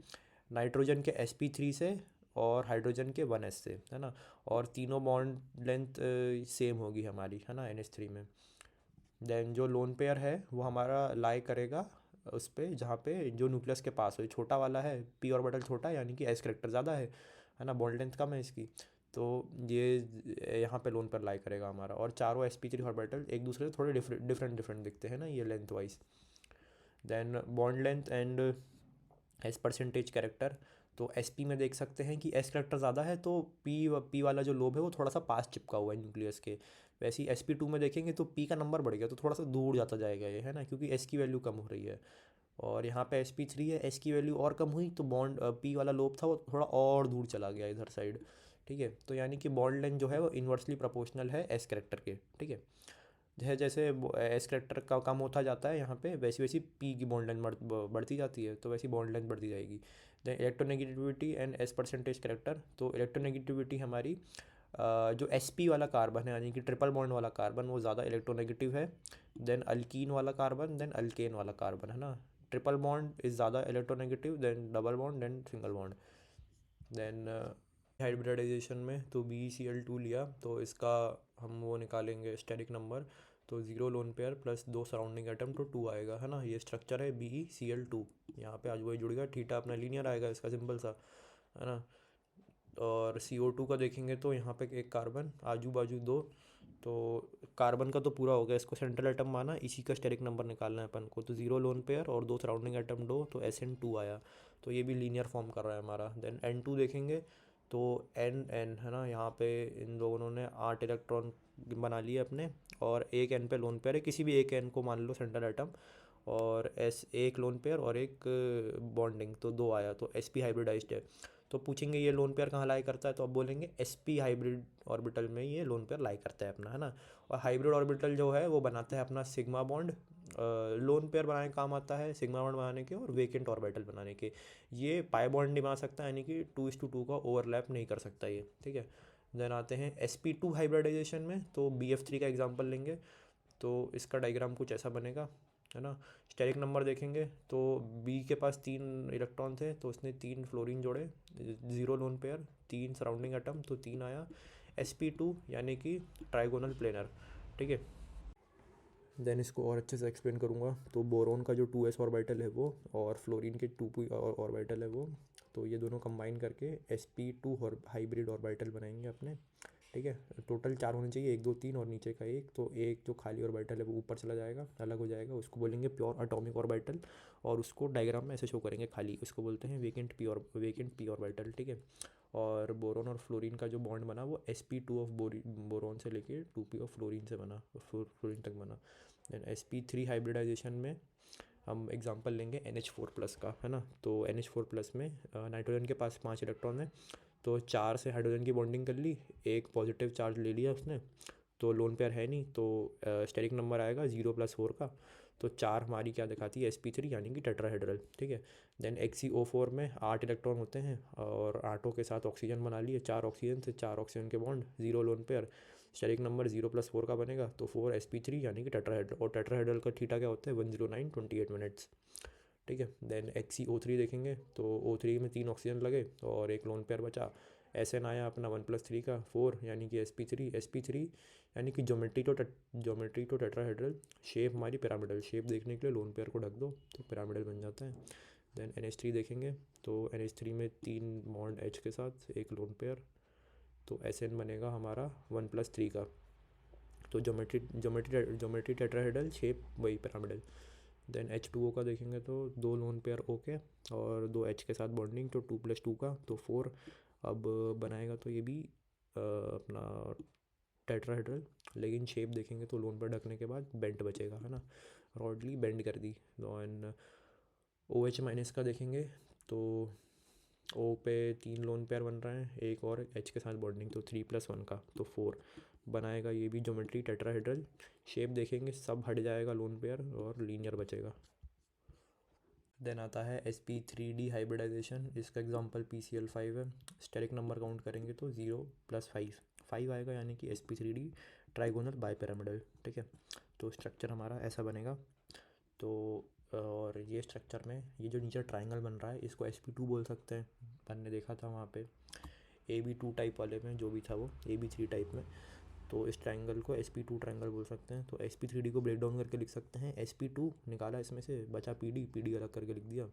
नाइट्रोजन के sp3 से और हाइड्रोजन के 1s से, है ना। और तीनों बॉन्ड लेंथ सेम होगी हमारी, है ना, NH3 में। देन जो लोन पेयर है वो हमारा लाई करेगा उस पे जहाँ पे जो न्यूक्लियस के पास हो, ये छोटा वाला है, p ऑर्बिटल छोटा है, यानी कि s करेक्टर ज़्यादा है ना, बॉन्ड लेंथ कम है इसकी, तो ये यहाँ पे लोन पेयर लाई करेगा हमारा। और चारों sp3 ऑर्बिटल एक दूसरे से थोड़े डिफरेंट दिखते हैं ना, ये length wise. Then bond length and S percentage character, तो एस पी में देख सकते हैं कि एस कैरेक्टर ज़्यादा है, तो पी वाला जो लोब है वो थोड़ा सा पास चिपका हुआ है न्यूक्लियस के। वैसे ही sp2 में देखेंगे तो पी का नंबर बढ़ गया, तो थोड़ा सा दूर जाता जाएगा ये, है ना, क्योंकि एस की वैल्यू कम हो रही है। और यहाँ पे sp3 है, एस की वैल्यू और कम हुई, तो बॉन्ड पी वाला लोब था वो थोड़ा और दूर चला गया इधर साइड, ठीक है। तो यानी कि बॉन्ड लेंथ जो है वो इन्वर्सली प्रोपोर्शनल है एस कैरेक्टर के, ठीक है। जैसे जैसे एस करेक्टर का कम होता जाता है यहाँ पे, वैसी वैसी पी की बॉन्ड लेंथ बढ़ती जाती है, तो वैसी बॉन्ड लेंथ बढ़ती जाएगी। Then electronegativity and S percentage character, तो इलेक्ट्रोनेगेटिविटी हमारी जो एस पी वाला कार्बन है, यानी कि ट्रिपल बॉन्ड वाला कार्बन, वो ज़्यादा इलेक्ट्रोनेगेटिव है। देन अल्कीन वाला कार्बन, देन अल्केन वाला कार्बन, है ना। ट्रिपल बॉन्ड इज़ ज़्यादा electronegative, then double bond, then single bond. Then hybridisation में तो BeCl2 लिया, तो इसका हम वो निकालेंगे स्टेरिक नंबर, तो 0 lone pair plus 2 surrounding atom, तो 2 आएगा, है ना। ये स्ट्रक्चर है BeCl2, यहाँ पे आज वही जुड़ गया, थीटा अपना लीनियर आएगा इसका सिंपल सा, है ना। और CO2 का देखेंगे तो यहाँ पे एक कार्बन, आजू बाजू दो, तो कार्बन का तो पूरा हो गया, इसको सेंट्रल एटम माना, इसी का स्टेरिक नंबर निकालना है अपन को, तो 0 लोन पेयर और 2 सराउंडिंग एटम दो, तो SN2 आया, तो ये भी लीनियर फॉर्म कर रहा है हमारा। देन N2 देखेंगे तो N है ना, यहाँ पे इन दोनों ने 8 इलेक्ट्रॉन बना लिए अपने, और एक N पे लोन पेयर है, किसी भी एक N को मान लो सेंट्रल एटम, और S एक लोन पेयर और एक बॉन्डिंग, तो 2 आया, तो sp हाइब्रिडाइज्ड है। तो पूछेंगे ये लोन पेयर कहाँ लाई करता है, तो अब बोलेंगे sp हाइब्रिड ऑर्बिटल में ये लोन पेयर लाई करता है अपना, है ना। और हाइब्रिड ऑर्बिटल जो है वो बनाता है अपना सिग्मा बॉन्ड, लोन पेयर बनाने का काम आता है सिग्मा बॉन्ड बनाने के, और वेकेंट ऑर्बिटल बनाने के। ये पाई बॉन्ड नहीं बना सकता, यानी कि 2:2 का ओवरलैप नहीं कर सकता ये, ठीक है। देन आते हैं sp2 हाइब्रिडाइजेशन में, तो BF3 का एग्जांपल लेंगे, तो इसका डायग्राम कुछ ऐसा बनेगा, है ना। स्टेरिक नंबर देखेंगे तो बी के पास 3 इलेक्ट्रॉन थे, तो उसने 3 फ्लोरीन जोड़े, 0 लोन पेयर, 3 सराउंडिंग एटम, तो 3 आया, sp2 यानी कि ट्राइगोनल प्लेनर, ठीक है। देन इसको और अच्छे से एक्सप्लेन करूँगा, तो बोरोन का जो 2s ऑर्बिटल है वो, और फ्लोरीन के 2p ऑर्बिटल है वो, तो ये दोनों कंबाइन करके sp2 हाइब्रिड ऑर्बिटल बनाएंगे अपने, ठीक है। टोटल 4 होने चाहिए, 1 2 3 और नीचे का एक, तो एक जो खाली ऑर्बिटल है वो ऊपर चला जाएगा, अलग हो जाएगा, उसको बोलेंगे प्योर एटॉमिक ऑर्बिटल। और उसको डायग्राम में ऐसे शो करेंगे खाली, उसको बोलते हैं वेकेंट पी ऑर्बिटल, ठीक है। और बोरोन और फ्लोरीन का जो बॉन्ड बना वो sp2 ऑफ बोरोन से लेके 2p ऑफ फ्लोरीन से बना, फ्लोरीन तक बना। देन sp3 हाइब्रिडाइजेशन में हम एग्जांपल लेंगे NH4+ का, है ना। तो NH4+ में नाइट्रोजन के पास 5 इलेक्ट्रॉन है, तो 4 से हाइड्रोजन की बॉन्डिंग कर ली, एक पॉजिटिव चार्ज ले लिया उसने, तो लोन पेयर है नहीं, तो स्टेरिक नंबर आएगा 0+4 का। तो 4 हमारी क्या दिखाती है, sp3 यानी कि टेट्राहेड्रल, ठीक है। देन HCO4 में 8 इलेक्ट्रॉन होते हैं और 8 के साथ ऑक्सीजन बना लिए, 4 ऑक्सीजन से 4 ऑक्सीजन के bond, 0 lone pair, steric number 0+4 का बनेगा, तो 4sp3 यानी कि टेट्राहेड्रल। और टेट्राहेड्रल का थीटा क्या होता है, 109 28 मिनट्स, ठीक है। देन HCO3 देखेंगे तो O3 में 3 ऑक्सीजन लगे और एक लोन पेयर बचा। SN आया अपना 1+3 का 4 यानी कि sp3 यानी कि ज्योमेट्री तो टेट्राहेड्रल, शेप हमारी पिरामिडल, शेप देखने के लिए लोन पेयर को ढक दो तो पिरामिडल बन जाता है। देन NH3 देखेंगे तो NH3 में 3 बॉन्ड H के साथ एक लोन पेयर, तो SN बनेगा हमारा 1+3 का, तो ज्योमेट्री टेट्राहेड्रल, शेप वही पिरामिडल। देन H2O का देखेंगे तो 2 लोन पेयर O के और 2 H के साथ बॉन्डिंग, तो 2+2 का तो 4। अब बनाएगा तो ये भी अपना टेट्राहेड्रल, लेकिन शेप देखेंगे तो लोन पेयर ढकने के बाद बेंट बचेगा, है ना, रॉडली बेंड कर दी। एंड OH- का देखेंगे तो O पे 3 लोन पेयर बन रहे हैं, एक और H के साथ बॉन्डिंग, तो 3+1 का तो 4 बनाएगा, ये भी ज्योमेट्री टेट्राहेड्रल। शेप देखेंगे सब हट जाएगा लोन पेयर और लीनियर बचेगा। देन आता है sp3d हाइब्रिडाइजेशन, इसका एग्जांपल PCl5 है। स्टेरिक नंबर काउंट करेंगे तो 0+5 आएगा, यानी कि sp3d ट्राइगोनल बाइपिरामिडल, ठीक है। तो स्ट्रक्चर हमारा ऐसा बनेगा। तो और ये स्ट्रक्चर में ये जो नीचे ट्राइंगल बन रहा है इसको sp2 बोल सकते हैं, अपन ने देखा था वहाँ पे AB2 टाइप वाले में, जो भी था वो AB3 टाइप में, तो इस ट्राइंगल को sp2 ट्राइंगल बोल सकते हैं। तो sp3d को ब्रेक डाउन करके लिख सकते हैं, sp2 निकाला इसमें से, बचा pd अलग करके लिख दिया,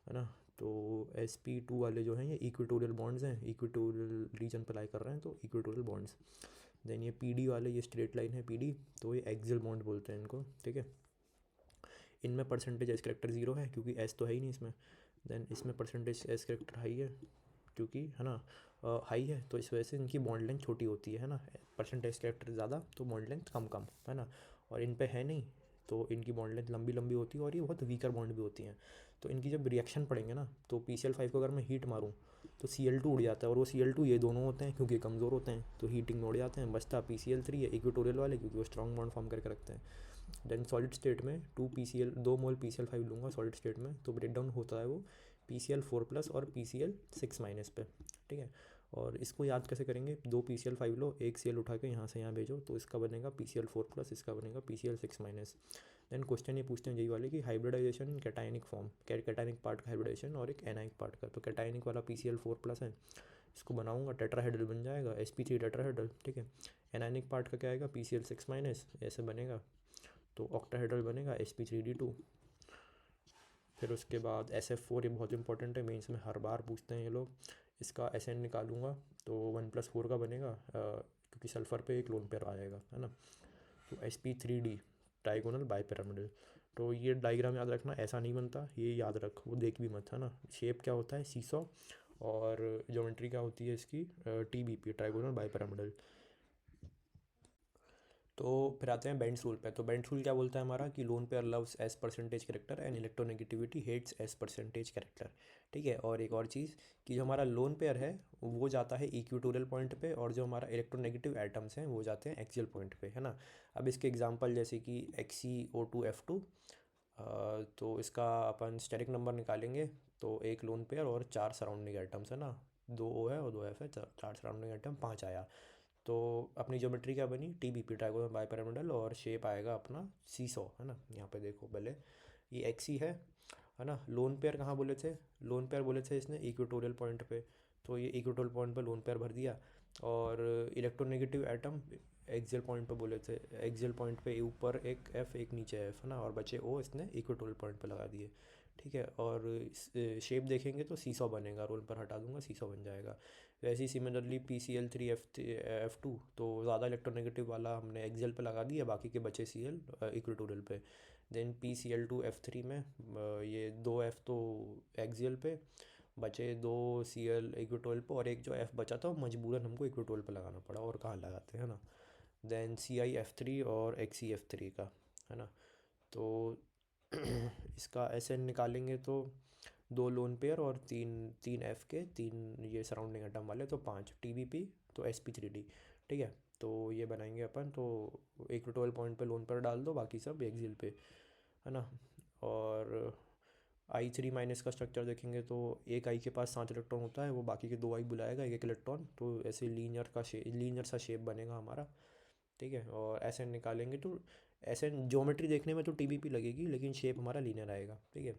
है ना। तो sp2 वाले जो हैं ये इक्वेटोरियल बॉन्ड्स हैं, इक्वेटोरियल रीजन पर लाई कर रहे हैं, तो इक्वेटोरियल बॉन्ड्स। देन ये pd वाले, ये स्ट्रेट लाइन है pd, तो ये एक्सियल बॉन्ड बोलते हैं इनको, ठीक है। इनमें परसेंटेज एस करेक्टर 0 है क्योंकि एस तो है ही नहीं इसमें। देन इसमें परसेंटेज एस करेक्टर हाई है क्योंकि, है ना, हाई है, तो इस वजह से इनकी बॉन्ड लेंथ छोटी होती है ना। परसेंटेज कैरेक्टर ज़्यादा तो बॉन्ड लेंथ कम कम, है ना। और इन पे है नहीं तो इनकी बॉन्ड लेंथ लंबी लंबी होती है और ये बहुत वीकर बॉन्ड भी होती हैं। तो इनकी जब रिएक्शन पड़ेंगे ना, तो PCl5 को अगर मैं हीट मारूँ तो Cl2 उड़ जाता है, और वो Cl2 ये दोनों होते हैं क्योंकि कमज़ोर होते हैं तो हीटिंग में उड़ जाते हैं। बचता PCl3 है, इक्वेटोरियल वाले, क्योंकि वो स्ट्रॉन्ग बॉन्ड फॉर्म करके रखते हैं। देन सॉलिड स्टेट में 2 मोल PCl5 लूँगा सॉलिड स्टेट में, तो ब्रेक डाउन होता है वो PCl4+ और PCl6- पे, ठीक है। और इसको याद कैसे करेंगे, 2 PCl5 लो, एक Cl उठा के यहाँ से यहाँ भेजो, तो इसका बनेगा PCl4+, इसका बनेगा PCl6-। देन क्वेश्चन ये पूछते हैं यही वाले कि हाइब्रिडाइजेशन इन कैटायनिक फॉर्म, कैटायनिक पार्ट का हाइब्रिडाइजेशन और एक एनाइक पार्ट का। तो कैटायनिक वाला PCl4+ है, इसको बनाऊंगा टेट्राहेड्रल बन जाएगा, sp3 टेट्राहेड्रल, ठीक है। एनाइनिक पार्ट का क्या आएगा, PCl6- ऐसे बनेगा, तो ऑक्टाहेड्रल बनेगा sp3d2। फिर उसके बाद SF4, ये बहुत इंपॉर्टेंट है, मेंस में हर बार पूछते हैं ये लोग। इसका SN निकालूंगा तो 1+4 का बनेगा, क्योंकि सल्फ़र पे एक लोन पेयर आ जाएगा, है ना। तो sp3d ट्राइगोनल बाइपिरामिडल। तो ये डायग्राम याद रखना, ऐसा नहीं बनता, ये याद रख, वो देख भी मत, है ना। शेप क्या होता है, सीसॉ, और ज्योमेट्री क्या होती है इसकी, TBP ट्राइगोनल बाइपिरामिडल। तो फिर आते हैं बेंड्स रूल पे। तो बेंड्स रूल क्या बोलता है हमारा कि lone pair loves S percentage character and electronegativity hates S percentage character, ठीक है। और एक और चीज़ कि जो हमारा लोन पेयर है वो जाता है इक्वेटोरियल पॉइंट पे, और जो हमारा इलेक्ट्रोनेगेटिव एटम्स हैं वो जाते हैं एक्सियल पॉइंट पे, है ना। अब इसके एग्जांपल जैसे कि XeO2F2, तो इसका अपन स्टेरिक नंबर निकालेंगे तो एक लोन पेयर और 4 सराउंडिंग एटम्स, है ना, 2 O है और 2 F है, 4 सराउंडिंग एटम, 5 आया। तो अपनी ज्योमेट्री क्या बनी, TBP ट्राइगोनल बाइपिरामिडल, और शेप आएगा अपना सीसॉ, है ना। यहाँ पे देखो पहले ये एक्सी है ना। लोन पेयर कहाँ बोले थे, लोन पेयर बोले थे इसने इक्वेटोरियल पॉइंट पे, तो ये इक्वेटोरियल पॉइंट पे लोन पेयर भर दिया। और इलेक्ट्रोनेगेटिव एटम एक्सियल पॉइंट पे बोले थे, एक्सियल पॉइंट पे ऊपर एक F एक नीचे F, है ना, और बचे O इसने इक्वेटोरियल पॉइंट पे लगा दिए, ठीक है। और शेप देखेंगे तो सीसॉ बनेगा, रोल पर हटा दूंगा सीसॉ बन जाएगा। वैसे ही सिमिलरली PCl3F2, तो ज़्यादा इलेक्ट्रोनेगेटिव वाला हमने एक्सियल पे लगा दिया, बाकी के बचे Cl इक्वेटोरियल पे। देन PCl2F3 में ये 2F तो एक्सियल पे, बचे 2 Cl इक्वेटोरियल पे, और एक जो F बचा था वो मजबूरन हमको इक्वेटोरियल पे लगाना पड़ा, और कहाँ लगाते हैं ना। देन CiF3 और XeF3 का, है ना। तो इसका ऐसे निकालेंगे तो 2 लोन पेयर और तीन तीन एफ के, तीन ये सराउंडिंग एटम वाले, तो 5 TBP, तो sp3d। ठीक है। तो ये बनाएंगे अपन, तो इक्वेटोरियल पॉइंट पे लोन पेयर डाल दो, बाकी सब एक्सियल पे, है ना। और I3- का स्ट्रक्चर देखेंगे तो एक आई के पास 7 इलेक्ट्रॉन होता है, वो बाकी के 2 आई बुलाएगा, एक एक इलेक्ट्रॉन, तो ऐसे लीनियर सा शेप बनेगा हमारा। ठीक है। और ऐसे निकालेंगे तो ऐसे ज्योमेट्री देखने में तो TBP लगेगी, लेकिन शेप हमारा लीनियर आएगा। ठीक है।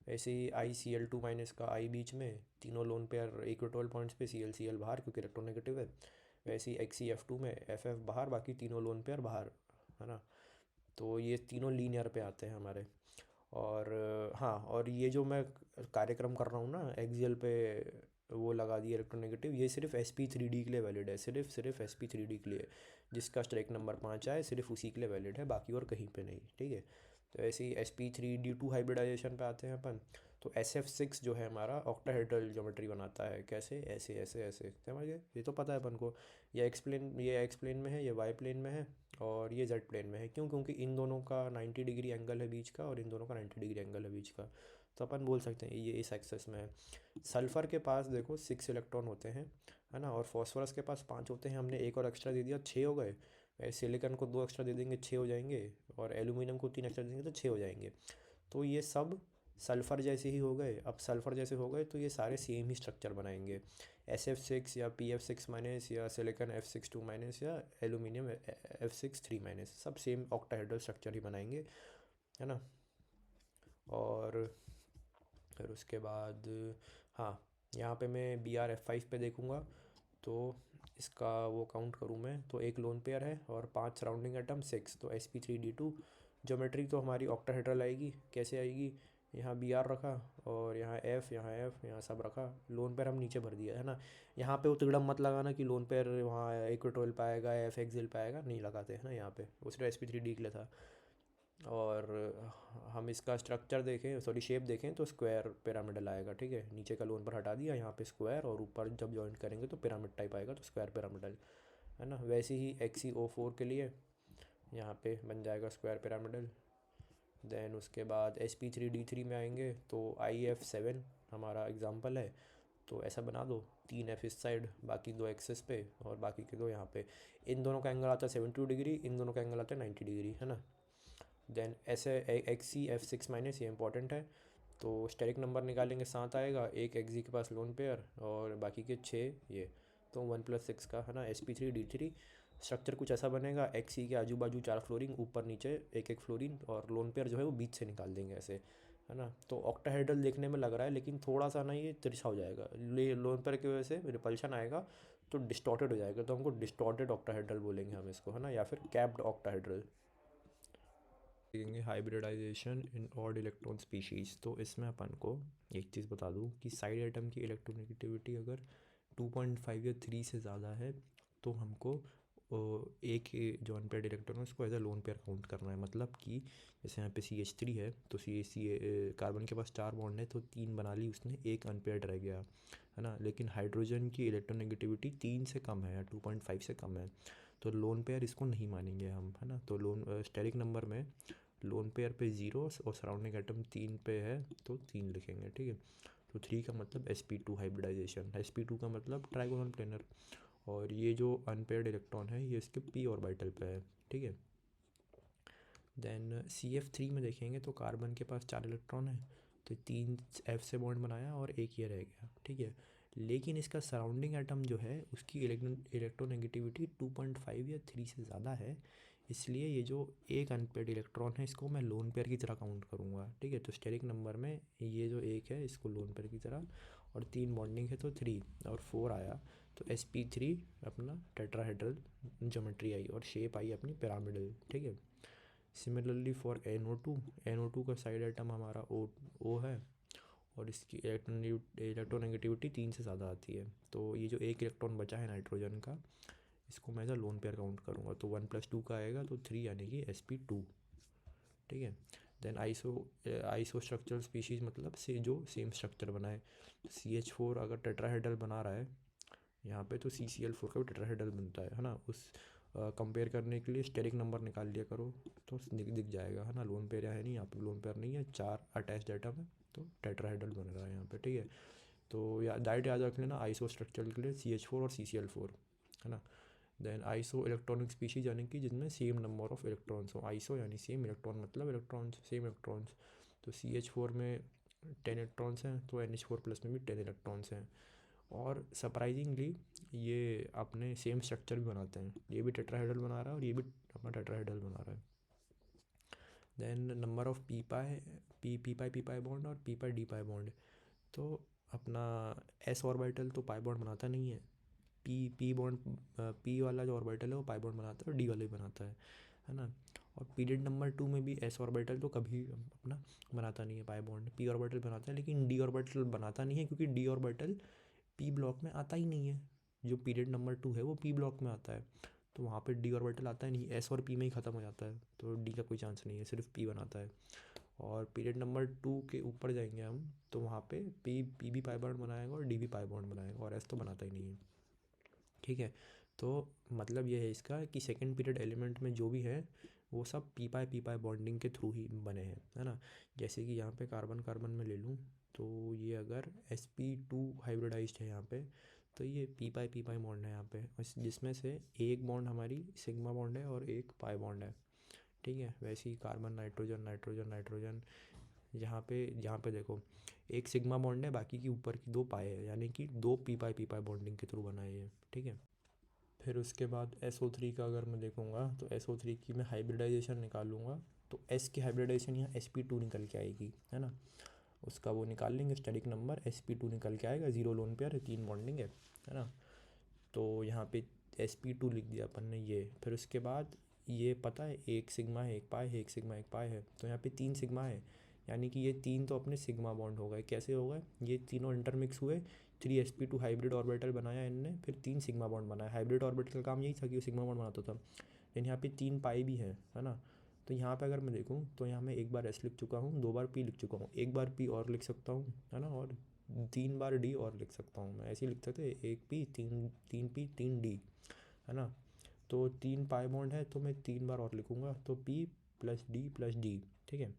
ऐसे ही ICl2- का आई बीच में, तीनों लोन पेयर इक्वेटोरियल पॉइंट्स पे, Cl बाहर क्योंकि इलेक्ट्रोनेगेटिव है। वैसे ही XeF2 में FF बाहर, बाकी तीनों लोन पेयर बाहर, है ना। तो ये तीनों लीनियर पे आते हैं हमारे। और हाँ, और ये जो मैं कार्यक्रम कर रहा हूँ ना एक्सियल पे, वो लगा दिया इलेक्ट्रोनेगेटिव, ये सिर्फ sp3d के लिए वैलिड है, सिर्फ sp3d के लिए। जिसका स्ट्राइक नंबर 5 आए सिर्फ उसी के लिए वैलिड है, बाकी और कहीं पे नहीं। ठीक है। तो ऐसे ही sp3d2 हाइब्रिडाइजेशन पे आते हैं अपन। तो SF6 जो है हमारा ऑक्टाहेड्रल ज्योमेट्री बनाता है, कैसे, ऐसे ऐसे ऐसे, समझ गए, ये तो पता है अपन को। ये एक्स प्लेन में है, ये वाई प्लेन में है, और ये जेड प्लेन में है। क्यों? क्योंकि इन दोनों का 90 डिग्री एंगल है बीच का, और इन दोनों का 90 डिग्री एंगल है बीच का। तो अपन बोल सकते हैं ये इस एक्सेस में है। सल्फ़र के पास देखो 6 इलेक्ट्रॉन होते हैं, है ना। और फॉस्फोरस के पास 5 होते हैं, हमने एक और एक्स्ट्रा दे दिया, 6 हो गए। सिलिकॉन को 2 एक्स्ट्रा दे देंगे, 6 हो जाएंगे। और एल्यूमिनियम को 3 एक्स्ट्रा देंगे तो 6 हो जाएंगे। तो ये सब सल्फ़र जैसे ही हो गए। अब सल्फ़र जैसे हो गए तो ये सारे सेम ही स्ट्रक्चर बनाएंगे। SF6 या PF6- या सिलिकॉन F62- या एलुमिनियम F63-, सब सेम ऑक्टाहेड्रल स्ट्रक्चर ही बनाएंगे, है ना। और फिर उसके बाद, हाँ, यहाँ पे मैं BrF5 पे देखूँगा, तो इसका वो काउंट करूँ मैं, तो एक लोन पेयर है और 5 सराउंडिंग एटम, 6, तो sp3d2। ज्योमेट्री तो हमारी ऑक्टाहेड्रल आएगी। कैसे आएगी? यहाँ Br रखा, और यहाँ F, यहाँ F, यहाँ सब रखा, लोन पेयर हम नीचे भर दिया, है ना। यहाँ पे उतगड़म मत लगाना कि लोन पेयर वहाँ इक्वेटोरियल पाएगा, F एक्सियल पाएगा, नहीं लगाते, है ना। यहाँ पे वो सिर्फ sp3d के लिए था। और हम इसका स्ट्रक्चर देखें, सॉरी शेप देखें, तो स्क्वायर पिरामिडल आएगा। ठीक है। नीचे का लोन पर हटा दिया, यहाँ पे स्क्वायर, और ऊपर जब जॉइंट करेंगे तो पिरामिड टाइप आएगा, तो स्क्वायर पिरामिडल, है ना। वैसे ही XeO4 के लिए यहाँ पे बन जाएगा स्क्वायर पिरामिडल। देन उसके बाद sp3d3 में आएंगे तो IF7 हमारा एग्जाम्पल है, तो ऐसा बना दो, 3 F इस साइड, बाकी 2 एक्सेस पे, और बाकी के 2 यहाँ पे। इन दोनों का एंगल आता है 72 डिग्री, इन दोनों का एंगल आता है 90 डिग्री, है ना। देन ऐसे XeF6- ये इंपॉर्टेंट है। तो स्टेरिक नंबर निकालेंगे, 7 आएगा, एक Xe के पास लोन पेयर, और बाकी के 6 ये, तो 1+6 का, है ना। sp3d3 स्ट्रक्चर कुछ ऐसा बनेगा। Xe के आजू बाजू 4 फ्लोरीन, ऊपर नीचे एक एक फ्लोरीन, और लोन पेयर जो है वो बीच से निकाल देंगे ऐसे, है ना। तो ऑक्टाहेड्रल देखने में लग रहा है, लेकिन थोड़ा सा ना ये तिरछा हो जाएगा, लोन पेयर की वजह से रिपल्शन आएगा, तो डिस्टॉर्टेड हो जाएगा, तो हमको डिस्टॉर्टेड ऑक्टाहेड्रल बोलेंगे हम इसको, है ना, या फिर कैप्ड ऑक्टाहेड्रल। देखेंगे हाइब्रिडाइजेशन इन ऑड इलेक्ट्रॉन स्पीशीज़। तो इसमें अपन को एक चीज़ बता दूँ कि साइड एटम की इलेक्ट्रोनेगेटिविटी अगर 2.5 या 3 से ज़्यादा है, तो हमको एक जो अनपेयर्ड इलेक्ट्रॉन है उसको as a lone pair count करना है। मतलब कि जैसे यहाँ पे CH3 है, तो सी कार्बन के पास 4 बॉन्ड है, तो 3 बना ली उसने, एक अनपेयर्ड रह गया, है ना। लेकिन हाइड्रोजन की इलेक्ट्रोनेगेटिविटी 3 से कम है या 2.5 से कम है, तो लोन पेयर इसको नहीं मानेंगे हम, है ना। तो स्टेरिक नंबर में लोन पेयर पे 0 और सराउंडिंग एटम 3 पे है, तो 3 लिखेंगे। ठीक है। तो 3 का मतलब sp2 हाइब्रिडाइजेशन, sp2 का मतलब ट्राइगोनल प्लेनर, और ये जो अनपेयर्ड इलेक्ट्रॉन है ये इसके p ऑर्बिटल पे है। ठीक है। देन CF3 में देखेंगे तो कार्बन के पास 4 इलेक्ट्रॉन है, तो 3 F से बॉन्ड बनाया और एक ये रह गया। ठीक है। लेकिन इसका सराउंडिंग एटम जो है उसकी इलेक्ट्रोनेगेटिविटी 2.5 या 3 से ज़्यादा है, इसलिए ये जो एक अनपेयर्ड इलेक्ट्रॉन है इसको मैं लोन पेयर की तरह काउंट करूँगा। ठीक है। तो स्टेरिक नंबर में ये जो एक है इसको लोन पेयर की तरह, और 3 बॉन्डिंग है तो 3 और 4 आया, तो sp3 अपना टेट्राहेड्रल ज्योमेट्री आई, और शेप आई अपनी पिरामिडल। ठीक है। सिमिलरली फॉर NO2 का साइड एटम हमारा O है, और इसकी इलेक्ट्रोनेगेटिविटी 3 से ज़्यादा आती है। तो ये जो एक इलेक्ट्रॉन बचा है नाइट्रोजन का, इसको मैं as a lone pair count करूँगा, तो 1+2 का आएगा तो 3 यानी कि sp2। ठीक है। देन आइसो स्ट्रक्चरल स्पीशीज़ मतलब से जो सेम स्ट्रक्चर बनाए। CH4 अगर टेट्राहेड्रल बना रहा है यहाँ पे, तो CCl4 का भी टेट्राहेड्रल बनता है ना। उस कंपेयर करने के लिए स्टेरिक नंबर निकाल लिया करो तो दिख जाएगा, है ना। लोन पेयर है नहीं यहाँ पे, लोन पेयर नहीं है, 4 अटैच्ड एटम है तो टेट्राहेड्रल बन रहा है यहाँ पे। ठीक है। तो डायरेक्ट याद रख लेना आइसो स्ट्रक्चर के लिए CH4 और CCl4, है ना। देन आइसो इलेक्ट्रॉनिक स्पीशीज यानी कि जिनमें सेम नंबर ऑफ इलेक्ट्रॉन्स हो। आइसो यानी सेम, इलेक्ट्रॉन मतलब इलेक्ट्रॉन्स, सेम इलेक्ट्रॉन्स। तो CH4 में 10 इलेक्ट्रॉन्स हैं तो NH4+ में भी 10 इलेक्ट्रॉन्स हैं। और सरप्राइजिंगली ये अपने सेम स्ट्रक्चर भी बनाते हैं, ये भी टेट्राहेड्रल बना रहा है और ये भी अपना टेट्राहेड्रल बना रहा है। Then number of P pi bond और पी पाई बॉन्ड। तो अपना S ऑर्बिटल तो पाई बॉन्ड बनाता नहीं है, पी बॉन्ड, पी वाला जो ऑर्बिटल है वो पाई बॉन्ड बनाता है और डी वाला भी बनाता है ना। और पीरियड नंबर 2 में भी S ऑर्बिटल तो कभी अपना बनाता नहीं है पाई बॉन्ड, पी ऑर्बिटल बनाता है, लेकिन डी ऑर्बिटल बनाता नहीं है क्योंकि डी ऑर्बिटल पी ब्लॉक में आता ही नहीं है। जो पीरियड नंबर 2 है वो पी ब्लॉक में आता है, तो वहाँ पे डी ऑर्बिटल आता ही नहीं, एस और पी में ही ख़त्म हो जाता है, तो डी का कोई चांस नहीं है, सिर्फ पी बनाता है। और पीरियड नंबर 2 के ऊपर जाएंगे हम तो वहाँ पे पी भी पाई बॉन्ड बनाएगा और डी भी पाई बॉन्ड बनाएगा और एस तो बनाता ही नहीं है। ठीक है। तो मतलब ये है इसका कि सेकेंड पीरियड एलिमेंट में जो भी है वो सब पी पाई बॉन्डिंग के थ्रू ही बने हैं, है ना। जैसे कि यहाँ पे कार्बन कार्बन में ले लूँ तो ये अगर sp2 हाइब्रिडाइज्ड है यहाँ पे, तो ये पी पाई बॉन्ड है यहाँ पे, जिसमें से एक बॉन्ड हमारी सिग्मा बॉन्ड है और एक पाई बॉन्ड है। ठीक है। वैसे ही कार्बन नाइट्रोजन नाइट्रोजन नाइट्रोजन, यहाँ पे देखो एक सिग्मा बॉन्ड है, बाकी की ऊपर की 2 पाए है, यानी कि 2 पी पाई बॉन्डिंग के थ्रू बनाए है। ठीक है। फिर उसके बाद SO3 का अगर मैं देखूँगा तो SO3 की मैं हाइब्रिडाइजेशन निकालूंगा तो S की हाइब्रिडाइजेशन यहाँ sp2 निकल के आएगी, है ना। उसका वो निकाल लेंगे स्टेरिक नंबर, sp2 निकल के आएगा, 0 लोन पेयर, 3 बॉन्डिंग है ना। तो यहाँ पे sp2 लिख दिया अपन ने ये। फिर उसके बाद ये पता है एक सिग्मा है एक पाई है, एक सिग्मा एक पाई है, तो यहाँ पे 3 सिग्मा है, यानी कि ये 3 तो अपने सिग्मा बॉन्ड हो गए। कैसे हो गए? ये तीनों इंटरमिक्स हुए, 3sp2 हाइब्रिड ऑर्बिटल बनाया इनने, फिर 3 सिग्मा बॉन्ड बनाया। हाइब्रिड ऑर्बिटल का काम यही था कि वो सिग्मा बॉन्ड बनाता था, लेकिन यहाँ पे 3 पाई भी है ना। तो यहाँ पे अगर मैं देखूँ तो यहाँ मैं एक बार S लिख चुका हूँ, 2 बार P लिख चुका हूँ, एक बार P और लिख सकता हूँ, है ना। और 3 बार D और लिख सकता हूँ मैं, ऐसे ही लिख सकते हैं, 1 P 3 P 3 D, है ना। तो 3 पाई बॉन्ड है तो मैं 3 बार और लिखूँगा, तो P+D+D। ठीक है।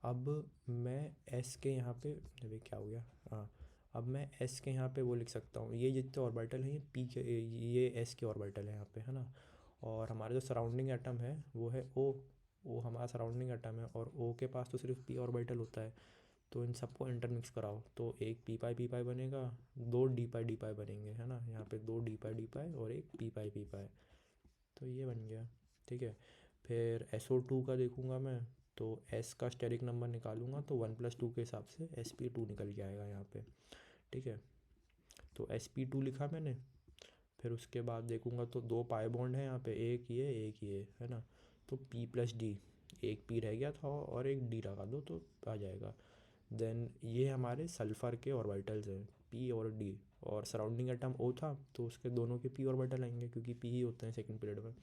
अब मैं S के यहाँ पे, अभी क्या हो गया, हाँ, अब मैं S के यहाँ पे वो लिख सकता हूँ, ये जितने ऑर्बिटल हैं ये P के, ये S के ऑर्बिटल है यहाँ पे, है ना। और हमारा जो सराउंडिंग एटम है वो है O हमारा सराउंडिंग एटम है, और O के पास तो सिर्फ P ऑर्बिटल होता है। तो इन सबको इंटरमिक्स कराओ तो एक पी पाई बनेगा, 2 डी पाई बनेंगे, है ना। यहाँ पे 2 डी पाई और एक पी पाई, तो ये बन गया। ठीक है। फिर SO2 का देखूँगा मैं तो S का स्टेरिक नंबर निकालूंगा तो 1+2 के हिसाब से sp2 निकल के आएगा यहाँ पे। ठीक है। तो sp2 लिखा मैंने। फिर उसके बाद देखूँगा तो 2 पाई बॉन्ड है यहाँ पे, एक ये, है ना। तो P+D, एक P रह गया था और एक D लगा दो तो आ जाएगा। देन ये हमारे सल्फ़र के ऑर्बिटल्स हैं, P और D, और सराउंडिंग एटम O था तो उसके दोनों के P ऑर्बिटल आएंगे क्योंकि P ही होते हैं सेकंड पीरियड में।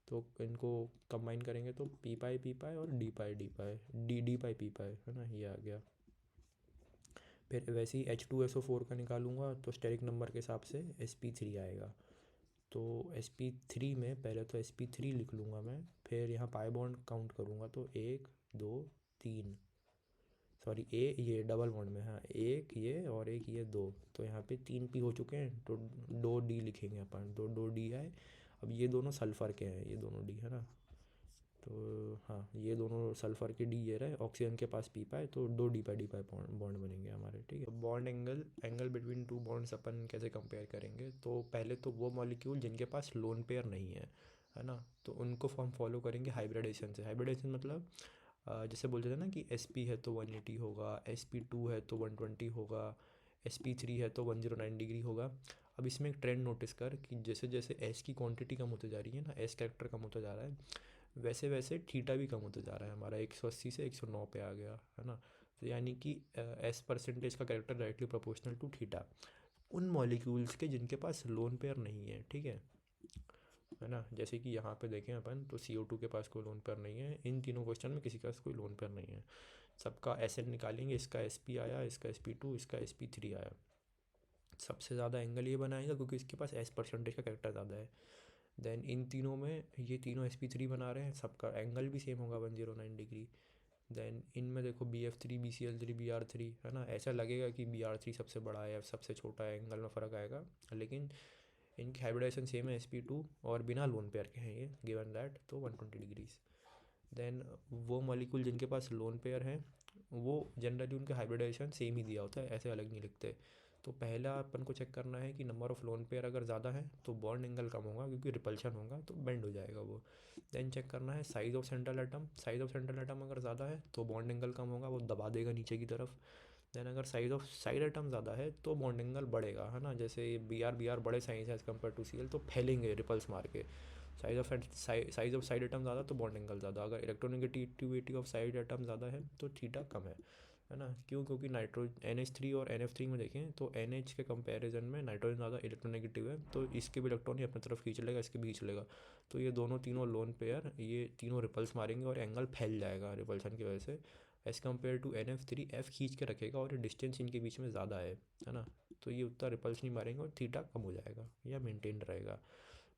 तो इनको कंबाइन करेंगे तो पी पाई और डी पाई डी पाई पी पाई, है ना, ये आ गया। फिर वैसे ही H2SO4 का निकालूंगा तो स्टेरिक नंबर के हिसाब से sp3 आएगा। तो sp3 में पहले तो sp3 लिख लूँगा मैं, फिर यहाँ पाई बॉन्ड काउंट करूँगा तो 1 2 3, सॉरी ये डबल बॉन्ड में, हाँ, एक ये और एक ये 2, तो यहाँ पे 3 P हो चुके हैं तो 2 D लिखेंगे अपन, 2 D आए। अब ये दोनों सल्फ़र के हैं, ये दोनों D, है ना। तो हाँ, ये दोनों सल्फ़र के D ये रहे, ऑक्सीजन के पास पी पाए, तो 2 डी पाई बॉन्ड बनेंगे हमारे। ठीक है। बॉन्ड एंगल बिटवीन 2 बॉन्ड्स अपन कैसे कंपेयर करेंगे, तो पहले तो वो मॉलिक्यूल जिनके पास लोन पेयर नहीं है ना, तो उनको हम फॉलो करेंगे हाइब्रिडेशन से। हाइब्रिडेशन मतलब जैसे बोलते थे ना कि sp है तो 180 होगा, sp2 है तो 120 होगा, sp3 है तो 109 डिग्री होगा। अब इसमें एक ट्रेंड नोटिस कर कि जैसे जैसे S की क्वांटिटी कम होते जा रही है ना, S कैरेक्टर कम होता जा रहा है, वैसे वैसे थीटा भी कम होता जा रहा है हमारा, 180 से 109 पे आ गया, है ना। तो यानी कि एस परसेंटेज का character directly proportional to theta उन मॉलिक्यूल्स के जिनके पास लोन पेयर नहीं है, ठीक है ना। जैसे कि यहाँ पे देखें अपन तो CO2 के पास कोई लोन पेयर नहीं है, इन तीनों क्वेश्चन में किसी के पास कोई लोन पेयर नहीं है। सबका SN निकालेंगे, इसका SP आया, इसका SP2, इसका SP3 आया। सबसे ज़्यादा एंगल ये बनाएगा क्योंकि इसके पास एस परसेंटेज का कैरेक्टर ज़्यादा है। देन इन तीनों में ये तीनों SP3 बना रहे हैं, सबका एंगल भी सेम होगा 109 डिग्री। देन इनमें देखो BF3 BCl3 BR3 है ना, ऐसा लगेगा कि BR3 सबसे बड़ा है, सबसे छोटा है, एंगल में फ़र्क आएगा, लेकिन इनकी हाइब्रिडाइजेशन सेम है SP2 और बिना लोन पेयर के हैं ये, गिवन दैट तो 120 डिग्रीज। देन वो मॉलिक्यूल जिनके पास लोन पेयर हैं वो जनरली उनका हाइब्रिडाइजेशन सेम ही दिया होता है, ऐसे अलग नहीं लिखते। तो पहला अपन को चेक करना है कि नंबर ऑफ़ लोन पेयर अगर ज़्यादा है तो बॉन्ड एंगल कम होगा क्योंकि रिपल्शन होगा तो बेंड हो जाएगा वो। देन चेक करना है size of central atom, size of central atom अगर ज़्यादा है तो बॉन्ड एंगल कम होगा, वो दबा देगा नीचे की तरफ। देन अगर साइज़ ऑफ साइड एटम ज़्यादा है तो बॉन्ड एंगल बढ़ेगा, है ना, जैसे BR बड़े साइज है एज़ कम्पेयर टू CL तो फैलेंगे रिपल्स मार के। साइज़ ऑफ साइड एटम ज़्यादा तो बॉन्ड एंगल ज़्यादा, अगर इलेक्ट्रोनेगेटिविटी ऑफ साइड एटम ज़्यादा है तो थीटा कम है ना। क्यों? क्योंकि NH3 और NF3 में देखें तो NH के कंपैरिजन में नाइट्रोजन ज़्यादा इलेक्ट्रोनेगेटिव है, तो इसके भी इलेक्ट्रॉन ही अपनी तरफ खींच लेगा, इसके भी खींच लेगा। तो ये दोनों तीनों लोन पेयर ये तीनों रिपल्स मारेंगे और एंगल फैल जाएगा रिपल्सन की वजह से। As compare to NF3 F खींच के रखेगा और डिस्टेंस इनके बीच में ज़्यादा है ना, तो ये उतना रिपल्स नहीं मारेंगे और थीटा कम हो जाएगा या मेंटेन रहेगा।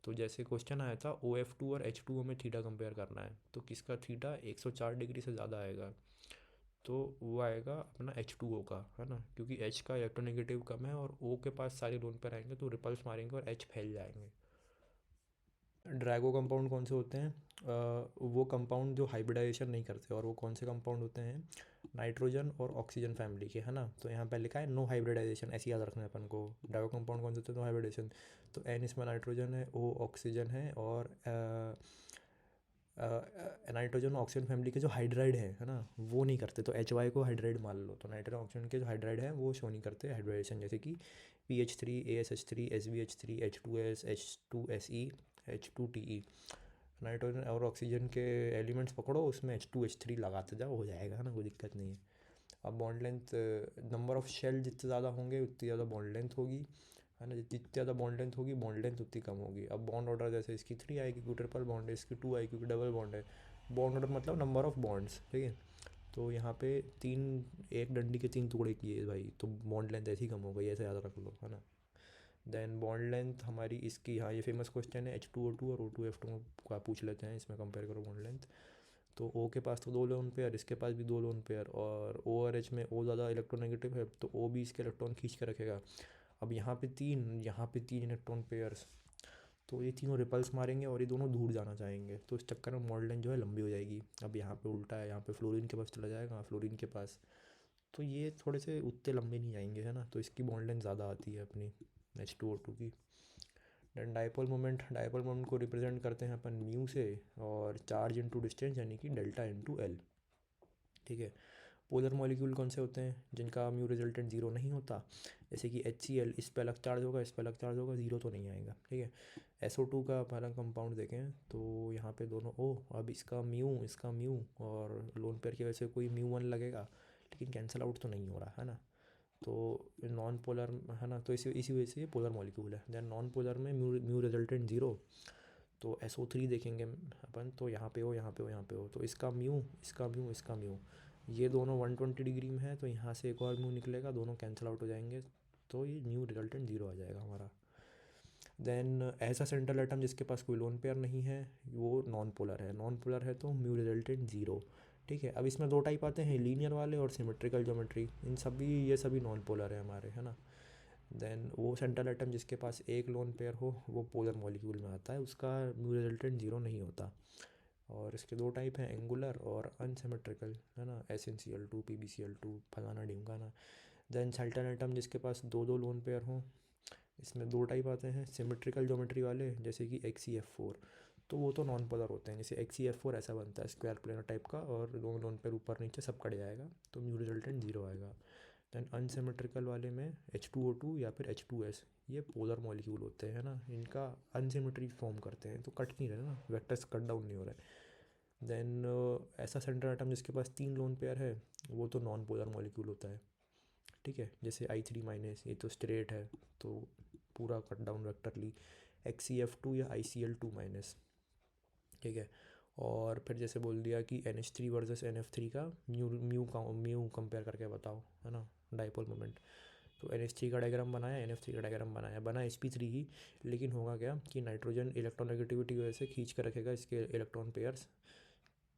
तो जैसे क्वेश्चन आया था OF2 और H2O में थीटा कंपेयर करना है, तो किसका थीटा 104 डिग्री से ज़्यादा आएगा, तो वो आएगा अपना H2O का, है ना, क्योंकि H का इलेक्ट्रोनेगेटिव कम है और O के पास सारे लोन पर आएंगे तो रिपल्स मारेंगे और H फैल जाएंगे। ड्रैगो कंपाउंड कौन से होते हैं? वो कंपाउंड जो हाइब्रिडाइजेशन नहीं करते, और वो कौन से कंपाउंड होते हैं? नाइट्रोजन और ऑक्सीजन फैमिली के, है ना। तो यहाँ पे लिखा है नो हाइब्रिडाइजेशन, ऐसे याद रखना है अपन को। ड्रैगो कंपाउंड कौन से होते हैं? No hybridization. तो N इसमें नाइट्रोजन है, O ऑक्सीजन है, और नाइट्रोजन ऑक्सीजन फैमिली के जो हाइड्राइड है ना, वो नहीं करते। तो HY को हाइड्राइड मान लो, तो नाइट्रोजन ऑक्सीजन के जो हाइड्राइड है वो शो नहीं करते हाइब्रिडाइजेशन, जैसे कि PH3 ASH3 SBH3 H2S H2SE H2TE। Nitrogen और ऑक्सीजन के एलिमेंट्स पकड़ो, उसमें H2H3 लगाते जाओ, हो जाएगा, है ना, कोई दिक्कत नहीं है। अब bond length, number of shell जितने ज़्यादा होंगे उतनी ज़्यादा बॉन्ड लेंथ होगी, है ना, जितनी ज़्यादा बॉन्ड लेंथ होगी बॉन्ड लेंथ उतनी कम होगी। अब बॉन्ड ऑर्डर जैसे इसकी 3 आएगी क्योंकि ट्रिपल बॉन्ड है, इसकी 2 आएगी क्योंकि डबल बॉन्ड है। बॉन्ड ऑर्डर मतलब नंबर ऑफ बॉन्ड्स, ठीक है। तो यहाँ पे तीन, एक डंडी के 3 टुकड़े किए भाई, तो बॉन्ड लेंथ ऐसी कम हो गई, ऐसे याद रख लो, है ना। देन बॉन्ड लेंथ हमारी इसकी, हाँ ये फेमस क्वेश्चन है H2O2 और O2F2 का पूछ लेते हैं, इसमें कंपेयर करो बॉन्ड लेंथ। तो O के पास तो 2 लोन पेयर, इसके पास भी 2 लोन पेयर, और O और H में O ज़्यादा इलेक्ट्रोनेगेटिव है तो O भी इसके इलेक्ट्रॉन खींच के रखेगा। अब यहाँ पे 3, यहाँ पे 3 इलेक्ट्रॉन पेयर्स, तो ये तीनों रिपल्स मारेंगे और ये दोनों दूर जाना चाहेंगे, तो इस चक्कर में बॉन्ड लेंथ जो है लंबी हो जाएगी। अब यहाँ पे उल्टा है, यहाँ पे फ्लोरीन के पास चला जाएगा, फ्लोरीन के पास, तो ये थोड़े से उतने लंबे नहीं जाएंगे, है ना, तो इसकी बॉन्ड लेंथ ज़्यादा आती है अपनी H2O2 की। देन डाइपोल मोमेंट को रिप्रेजेंट करते हैं अपन म्यू से, और चार्ज इंटू डिस्टेंस यानी कि डेल्टा इंटू एल, ठीक है। पोलर मॉलिक्यूल कौन से होते हैं जिनका म्यू रिजल्टेंट जीरो नहीं होता? जैसे कि HCl, इस पे अलग चार्ज होगा, इस पे अलग चार्ज होगा, जीरो तो नहीं आएगा, ठीक है। SO2 का पहला कंपाउंड देखें तो यहाँ पे दोनों O, अब इसका म्यू और लोन पेयर की वजह से कोई μ1 लगेगा, लेकिन कैंसिल आउट तो नहीं हो रहा, है ना। तो नॉन पोलर, है ना, तो इसी वजह से ये पोलर मॉलिक्यूल है। देन नॉन पोलर में म्यू रिजल्टेंट जीरो, तो SO3 देखेंगे अपन, तो यहाँ पे हो, यहाँ पे हो, यहाँ पे हो, तो इसका म्यू, इसका म्यू, इसका म्यू, ये दोनों 120 डिग्री में है, तो यहाँ से एक और म्यू निकलेगा, दोनों कैंसिल आउट हो जाएंगे, तो ये म्यू रिजल्टेंट जीरो आ जाएगा हमारा। देन ऐसा सेंट्रल एटम जिसके पास कोई लोन पेयर नहीं है वो नॉन पोलर है तो म्यू रिजल्टेंट जीरो, ठीक है। अब इसमें 2 टाइप आते हैं, लीनियर वाले और सिमेट्रिकल ज्योमेट्री, ये सभी नॉन पोलर है हमारे, है ना। देन वो सेंट्रल एटम जिसके पास एक लोन पेयर हो वो पोलर मॉलिक्यूल में आता है, उसका म्यू रिजल्टेंट जीरो नहीं होता। और इसके 2 टाइप हैं, एंगुलर और अनसिमेट्रिकल, है ना, SnCl2 PbCl2 फलाना ढिमकाना। देन सेंट्रल एटम जिसके पास 2 लोन पेयर हों, इसमें 2 टाइप आते हैं, सिमेट्रिकल ज्योमेट्री वाले जैसे कि XeF4, तो वो तो नॉन पोलर होते हैं, जैसे XeF4 ऐसा बनता है स्क्वायर प्लेनर टाइप का, और दोनों लोन पेयर ऊपर नीचे सब कट जाएगा, तो म्यू रिजल्टेंट जीरो आएगा। दैन अनसिमेट्रिकल वाले में H2O2 या फिर H2S, ये पोलर मॉलिक्यूल होते हैं ना, इनका अनसिमेट्री फॉर्म करते हैं, तो कट नहीं रहे ना, वेक्टर्स कट डाउन नहीं हो रहे। देन ऐसा सेंट्रल एटम जिसके पास 3 लोन पेयर है वो तो नॉन पोलर मॉलिक्यूल होता है, ठीक है। जैसे I3-, ये तो स्ट्रेट है, तो पूरा कट डाउन वेक्टरली XCF2 या ICl2-, ठीक है। और फिर जैसे बोल दिया कि NH3 वर्सेस NF3 का म्यू कंपेयर करके बताओ, है ना, डाइपोल मोमेंट। तो NH3 का डायग्राम बनाया, NF3 का डायग्राम बनाया, बना sp3 ही, लेकिन होगा क्या कि नाइट्रोजन इलेक्ट्रॉन नेगेटिविटी की वजह से खींच कर रखेगा इसके इलेक्ट्रॉन पेयर्स,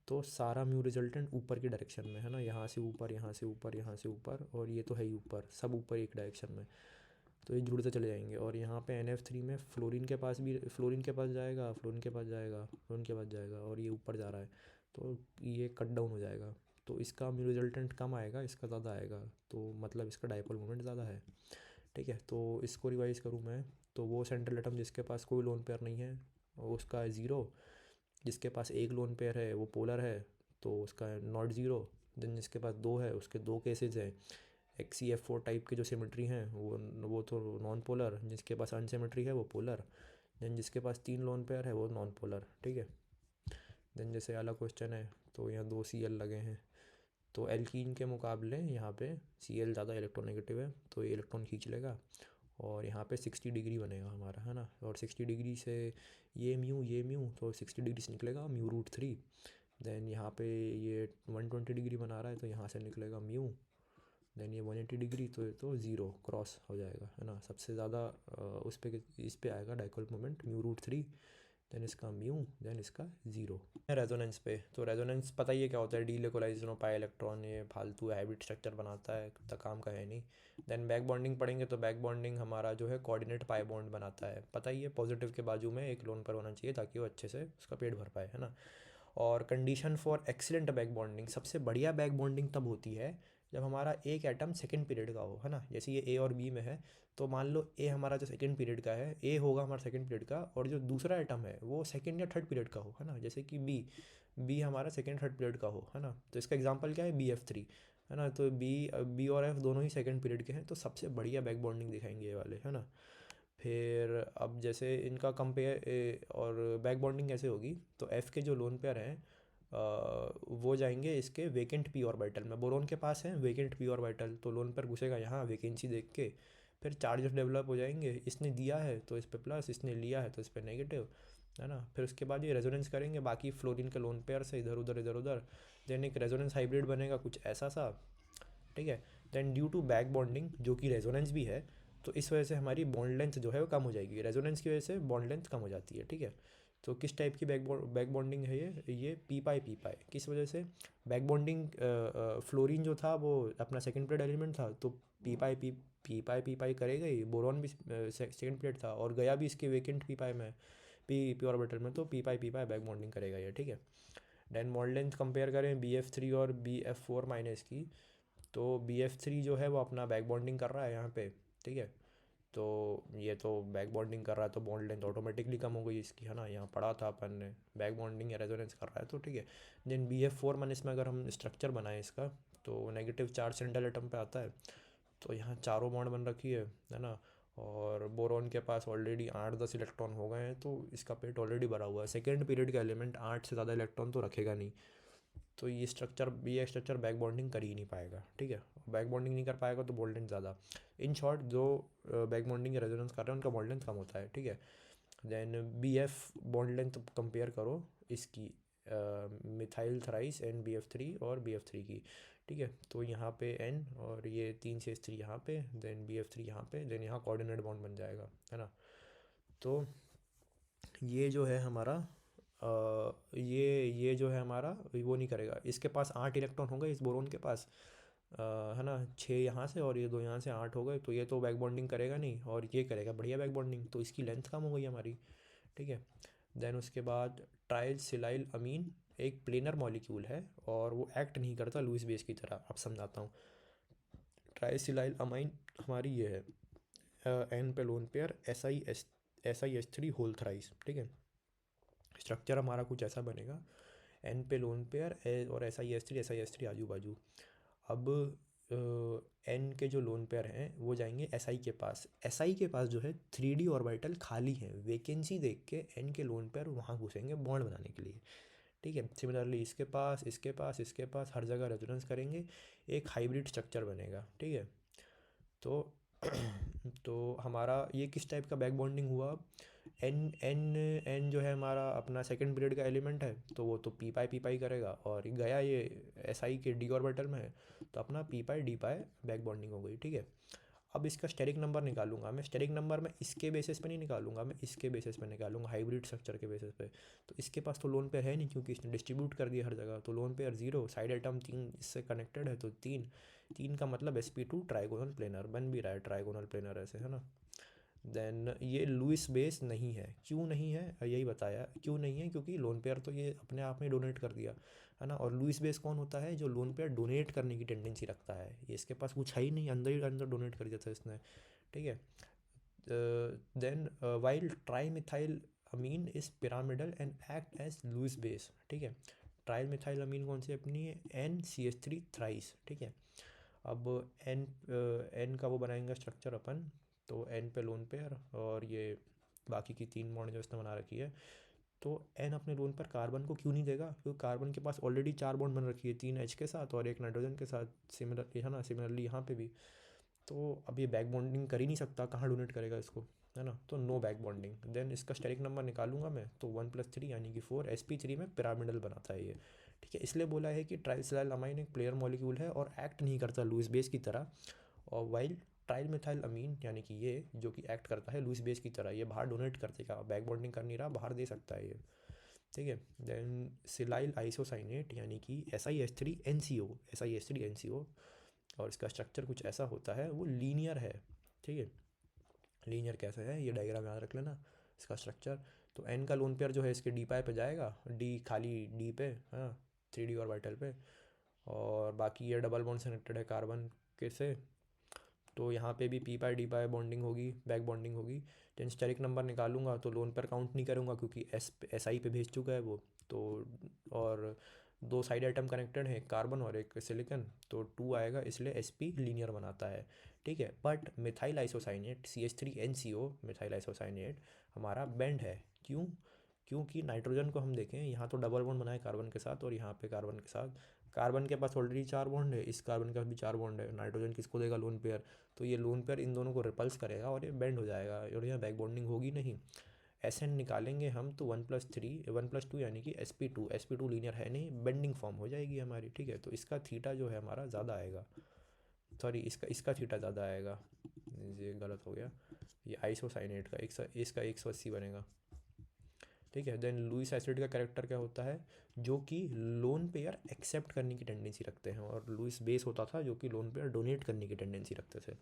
तो सारा म्यू रिजल्टेंट ऊपर की डायरेक्शन में, है ना, यहाँ से ऊपर, यहाँ से ऊपर, यहाँ से ऊपर, और ये तो है ही ऊपर, सब ऊपर एक डायरेक्शन में, तो ये जुड़ते चले जाएंगे। और यहाँ पे NF3 में फ्लोरीन के पास भी, फ्लोरीन के पास जाएगा, फ्लोरीन के पास जाएगा, फ्लोरीन के पास जाएगा, और ये ऊपर जा रहा है, तो ये कट डाउन हो जाएगा, तो इसका म्यू रिजल्टेंट कम आएगा, इसका ज़्यादा आएगा, तो मतलब इसका डाइपोल मोमेंट ज़्यादा है, ठीक है। तो इसको रिवाइज करूँ मैं, तो वो सेंट्रल एटम जिसके पास कोई लोन पेयर नहीं है उसका 0, जिसके पास एक लोन पेयर है वो पोलर है तो उसका नॉट ज़ीरो। देन जिसके पास 2 है उसके 2 केसेज हैं, XCF4 टाइप के जो सिमेट्री हैं वो तो नॉन पोलर, जिसके पास अनसिमेट्री है वो पोलर। देन जिसके पास 3 लोन पेयर है वो नॉन पोलर, ठीक है। देन जैसे अगला क्वेश्चन है, तो यहाँ 2 Cl लगे हैं, तो एल्कीन के मुकाबले यहाँ पे Cl ज़्यादा इलेक्ट्रोनेगेटिव है, तो ये इलेक्ट्रॉन खींच लेगा, और यहाँ पे 60 डिग्री बनेगा हमारा, है ना, और 60 डिग्री से ये म्यू, तो 60 डिग्री से निकलेगा म्यू√3। देन यहाँ पे ये 120 डिग्री बना रहा है, तो यहाँ से निकलेगा म्यू। देन ये 180 डिग्री, तो ये तो ज़ीरो क्रॉस हो जाएगा, है ना, सबसे ज़्यादा इस पे आएगा डाइपोल मोमेंट म्यू√3, देन इसका म्यू, देन इसका ज़ीरो। रेजोनेंस पे, तो रेजोनेंस पता ही है क्या होता है, डीलोकलाइजेशन ऑफ पाई इलेक्ट्रॉन, ये फालतू हैबिट स्ट्रक्चर बनाता है, तो काम का है नहीं। देन बैक बॉन्डिंग पढ़ेंगे, तो बैक बॉन्डिंग हमारा जो है कोऑर्डिनेट पाई बॉन्ड बनाता है, पता ही है, पॉजिटिव के बाजू में एक लोन पर होना चाहिए ताकि वो अच्छे से उसका पेट भर पाए, है ना। और condition for excellent back bonding, सबसे बढ़िया बैक बॉन्डिंग तब होती है जब हमारा एक एटम सेकंड पीरियड का हो, है ना। जैसे ये ए और बी में है, तो मान लो ए हमारा जो सेकंड पीरियड का है, ए होगा हमारा सेकंड पीरियड का, और जो दूसरा एटम है वो सेकंड या थर्ड पीरियड का हो, है ना। जैसे कि बी हमारा सेकंड थर्ड पीरियड का हो, है ना, तो इसका एग्जांपल क्या है, BF3, है ना। तो बी और एफ दोनों ही सेकंड पीरियड के हैं, तो सबसे बढ़िया बैक बॉन्डिंग दिखाएंगे ये वाले, है ना। फिर अब जैसे इनका कंपेयर और बैक बॉन्डिंग कैसे होगी, तो एफ़ के जो लोन पेयर हैं वो जाएंगे इसके वेकेंट पी ऑर्बिटल में, बोरोन के पास है वेकेंट पी ऑर्बिटल, तो लोन पेयर घुसेगा यहाँ वैकेंसी देख के, फिर चार्जेस डेवलप हो जाएंगे, इसने दिया है तो इस पे प्लस, इसने लिया है तो इस पे नेगेटिव, है ना। फिर उसके बाद ये रेजोनेंस करेंगे बाकी फ्लोरीन के लोन पेयर से, इधर उधर इधर उधर, देन एक रेजोनेंस हाइब्रिड बनेगा कुछ ऐसा सा, ठीक है। Then due to back bonding जो कि रेजोनेंस भी है, तो इस वजह से हमारी बॉन्ड लेंथ जो है वो कम हो जाएगी, रेजोनेंस की वजह से बॉन्ड लेंथ कम हो जाती है, ठीक है। तो किस टाइप की बैक बॉन्डिंग है ये पी पाई किस वजह से बैक बॉन्डिंग, फ्लोरीन जो था वो अपना सेकंड पीरियड एलिमेंट था, तो पी पाई करेगा ही, बोरॉन भी सेकंड पीरियड था और गया भी इसके वेकेंट पी पाई में, पी ऑर्बिटल में, तो पी पाई बैक बॉन्डिंग करेगा ये, ठीक है। देन बॉन्ड लेंथ कंपेयर करें BF3 और BF4- की, तो BF3 जो है वो अपना बैक बॉन्डिंग कर रहा है यहाँ पे, ठीक है। तो ये तो बैक बॉन्डिंग कर रहा है, तो बॉन्ड लेंथ ऑटोमेटिकली कम हो गई इसकी, है ना, यहाँ पढ़ा था अपन ने, बैक बॉन्डिंग या रेजोनेंस कर रहा है, तो ठीक है। देन BF4- में अगर हम स्ट्रक्चर बनाएं इसका, तो नेगेटिव चार्ज सेंट्रल एटम पे आता है, तो यहाँ चारों बॉन्ड बन रखी है ना। और बोरॉन के पास ऑलरेडी 8-10 इलेक्ट्रॉन हो गए हैं, तो इसका पेट ऑलरेडी भरा हुआ है, सेकेंड पीरियड का एलिमेंट 8 से ज़्यादा इलेक्ट्रॉन तो रखेगा नहीं, तो ये स्ट्रक्चर बैक बॉन्डिंग कर ही नहीं पाएगा, ठीक है। बैक बॉन्डिंग नहीं कर पाएगा तो बॉन्ड लेंथ ज़्यादा, इन शॉर्ट जो बैक बॉन्डिंग या रेजोनेंस कर रहे हैं उनका बॉन्ड लेंथ कम होता है, ठीक है। Then BF bond length compare करो इसकी मिथाइल थराइस NBF3 और BF3 की, ठीक है। तो यहाँ पे N और ये 3 से 3 यहाँ पे, देन BF3 यहाँ पे, देन यहाँ कोऑर्डिनेट बॉन्ड बन जाएगा, है ना। तो ये जो है हमारा ये जो है हमारा वो नहीं करेगा, इसके पास 8 इलेक्ट्रॉन हो गए इस बोरोन के पास, है ना, 6 यहाँ से और ये 2 यहाँ से 8 हो गए, तो ये तो बैक बॉन्डिंग करेगा नहीं, और ये करेगा बढ़िया बैक बॉन्डिंग, तो इसकी लेंथ कम हो गई हमारी, ठीक है। देन उसके बाद ट्राइल सिलाइल अमीन एक प्लेनर मॉलिक्यूल है और वो एक्ट नहीं करता लुईस बेस की तरह, अब समझाता हूँ। ट्राइल सिलाइल अमीन हमारी ये है एन पे lone pair SiS3 whole thrice, ठीक है। स्ट्रक्चर हमारा कुछ ऐसा बनेगा, एन पे लोन पेयर और SiS3 आजू बाजू। अब एन के जो लोन पेयर हैं वो जाएंगे SI के पास जो है 3D ऑर्बिटल खाली है, वैकेंसी देख के एन के लोन पेयर वहाँ घुसेंगे बॉन्ड बनाने के लिए, ठीक है। सिमिलरली इसके पास, इसके पास, इसके पास, हर जगह रेजोनेंस करेंगे, एक हाइब्रिड स्ट्रक्चर बनेगा। ठीक है। तो तो हमारा ये किस टाइप का बैक बॉन्डिंग हुआ? एन एन एन जो है हमारा अपना सेकंड पीरियड का एलिमेंट है, तो वो तो पी पाई करेगा, और गया ये एस आई के डी ऑर्बिटल में है, तो अपना पी पाई डी पाई बैक बॉन्डिंग हो गई। ठीक है। अब इसका स्टेरिक नंबर निकालूंगा मैं। स्टेरिक नंबर मैं इसके बेसिस पे नहीं निकालूंगा, मैं इसके बेसिस पे निकालूंगा, हाइब्रिड स्ट्रक्चर के बेसिस पे। तो इसके पास तो लोन पेयर है नहीं, क्योंकि इसने डिस्ट्रीब्यूट कर दिया हर जगह, तो lone pair zero, side atom तीन इससे कनेक्टेड है, तो तीन, तीन का मतलब sp2 ट्राइगोनल प्लेनर बन भी रहा है, ट्राइगोनल प्लेनर ऐसे, है ना। देन ये लुइस बेस नहीं है। क्यों नहीं है? यही बताया क्यों नहीं है, क्योंकि लोन पेयर तो ये अपने आप में डोनेट कर दिया, है ना। और लुइस बेस कौन होता है? जो लोन पेयर डोनेट करने की टेंडेंसी रखता है। ये इसके पास कुछ है ही नहीं, अंदर ही अंदर डोनेट कर दिया था इसने। ठीक है। Then while trimethylamine is pyramidal and act as Lewis base. ठीक है। ट्राइल मिथाइल अमीन कौन सी अपनी है? NCH3 thrice. ठीक है। अब एन का वो बनाएंगे स्ट्रक्चर अपन, तो एन पे लोन पेयर, और ये बाकी की तीन बॉन्ड जो इसने बना रखी है, तो एन अपने लोन पर कार्बन को क्यों नहीं देगा? क्योंकि कार्बन के पास ऑलरेडी चार बॉन्ड बन रखी है, तीन H के साथ और एक नाइट्रोजन के साथ, सिमिलर, है ना। सिमिलरली यहाँ पे भी, तो अब ये बैक बॉन्डिंग कर ही नहीं सकता, कहाँ डोनेट करेगा इसको, है ना। तो नो बैक बॉन्डिंग। देन इसका स्टेरिक नंबर निकालूंगा मैं, तो 1+3 यानी कि 4, sp3 में पिरामिडल बनाता है ये। ठीक है। इसलिए बोला है कि ट्राइसिलाइल अमाइन एक प्लेयर मॉलिक्यूल है और एक्ट नहीं करता लुइस बेस की तरह, और वाइल ट्राइल मिथाइल अमीन यानी कि ये जो कि एक्ट करता है लुइस बेस की तरह, ये बाहर डोनेट कर देगा, बैक बॉन्डिंग कर नहीं रहा, बाहर दे सकता है ये। ठीक है। देन सिलाइल आइसोसाइनेट यानी कि SiH3NCO, SiH3NCO, और इसका स्ट्रक्चर कुछ ऐसा होता है, वो लीनियर है। ठीक है। लीनियर कैसे है, ये डायग्राम याद रख लेना इसका स्ट्रक्चर। तो एन का लोन पेयर जो है इसके डी पाई पे जाएगा, डी खाली डी पे, हाँ, 3D ऑर्बिटल पे, और बाकी ये डबल बॉन्ड से कनेक्टेड है कार्बन के से, तो यहाँ पे भी पी पाई डी पाई बॉन्डिंग होगी, बैक बॉन्डिंग होगी। टेन स्टेरिक नंबर निकालूंगा तो लोन पर काउंट नहीं करूँगा, क्योंकि एस आई पे भेज चुका है वो, तो और दो साइड आइटम कनेक्टेड है, कार्बन और एक सिलिकन, तो 2 आएगा, इसलिए sp लीनियर बनाता है। ठीक है। But methyl isocyanate CH3NCO, methyl isocyanate हमारा बेंड है। क्यों? क्योंकि नाइट्रोजन को हम देखें, यहाँ तो डबल बॉन्ड बना है कार्बन के साथ, और यहाँ पे कार्बन के साथ, कार्बन के पास ऑलरेडी चार बॉन्ड है, इस कार्बन के पास भी चार बॉन्ड है, नाइट्रोजन किसको देगा? Lone pair. तो ये लोन पेयर इन दोनों को रिपल्स करेगा और ये बेंड हो जाएगा, और यहाँ बैक बॉन्डिंग होगी नहीं। SN निकालेंगे हम, तो 1+2 यानी कि sp2 लीनियर है नहीं, बेंडिंग फॉर्म हो जाएगी हमारी। ठीक है। तो इसका थीटा जो है हमारा ज़्यादा आएगा, सॉरी इसका इसका थीटा ज़्यादा आएगा, ये गलत हो गया, ये आइसोसाइनेट का इसका 180 बनेगा। ठीक है। देन लुइस एसिड का कैरेक्टर क्या होता है? जो कि लोन पेयर एक्सेप्ट करने की टेंडेंसी रखते हैं, और लुइस बेस होता था जो कि लोन पेयर डोनेट करने की टेंडेंसी रखते थे।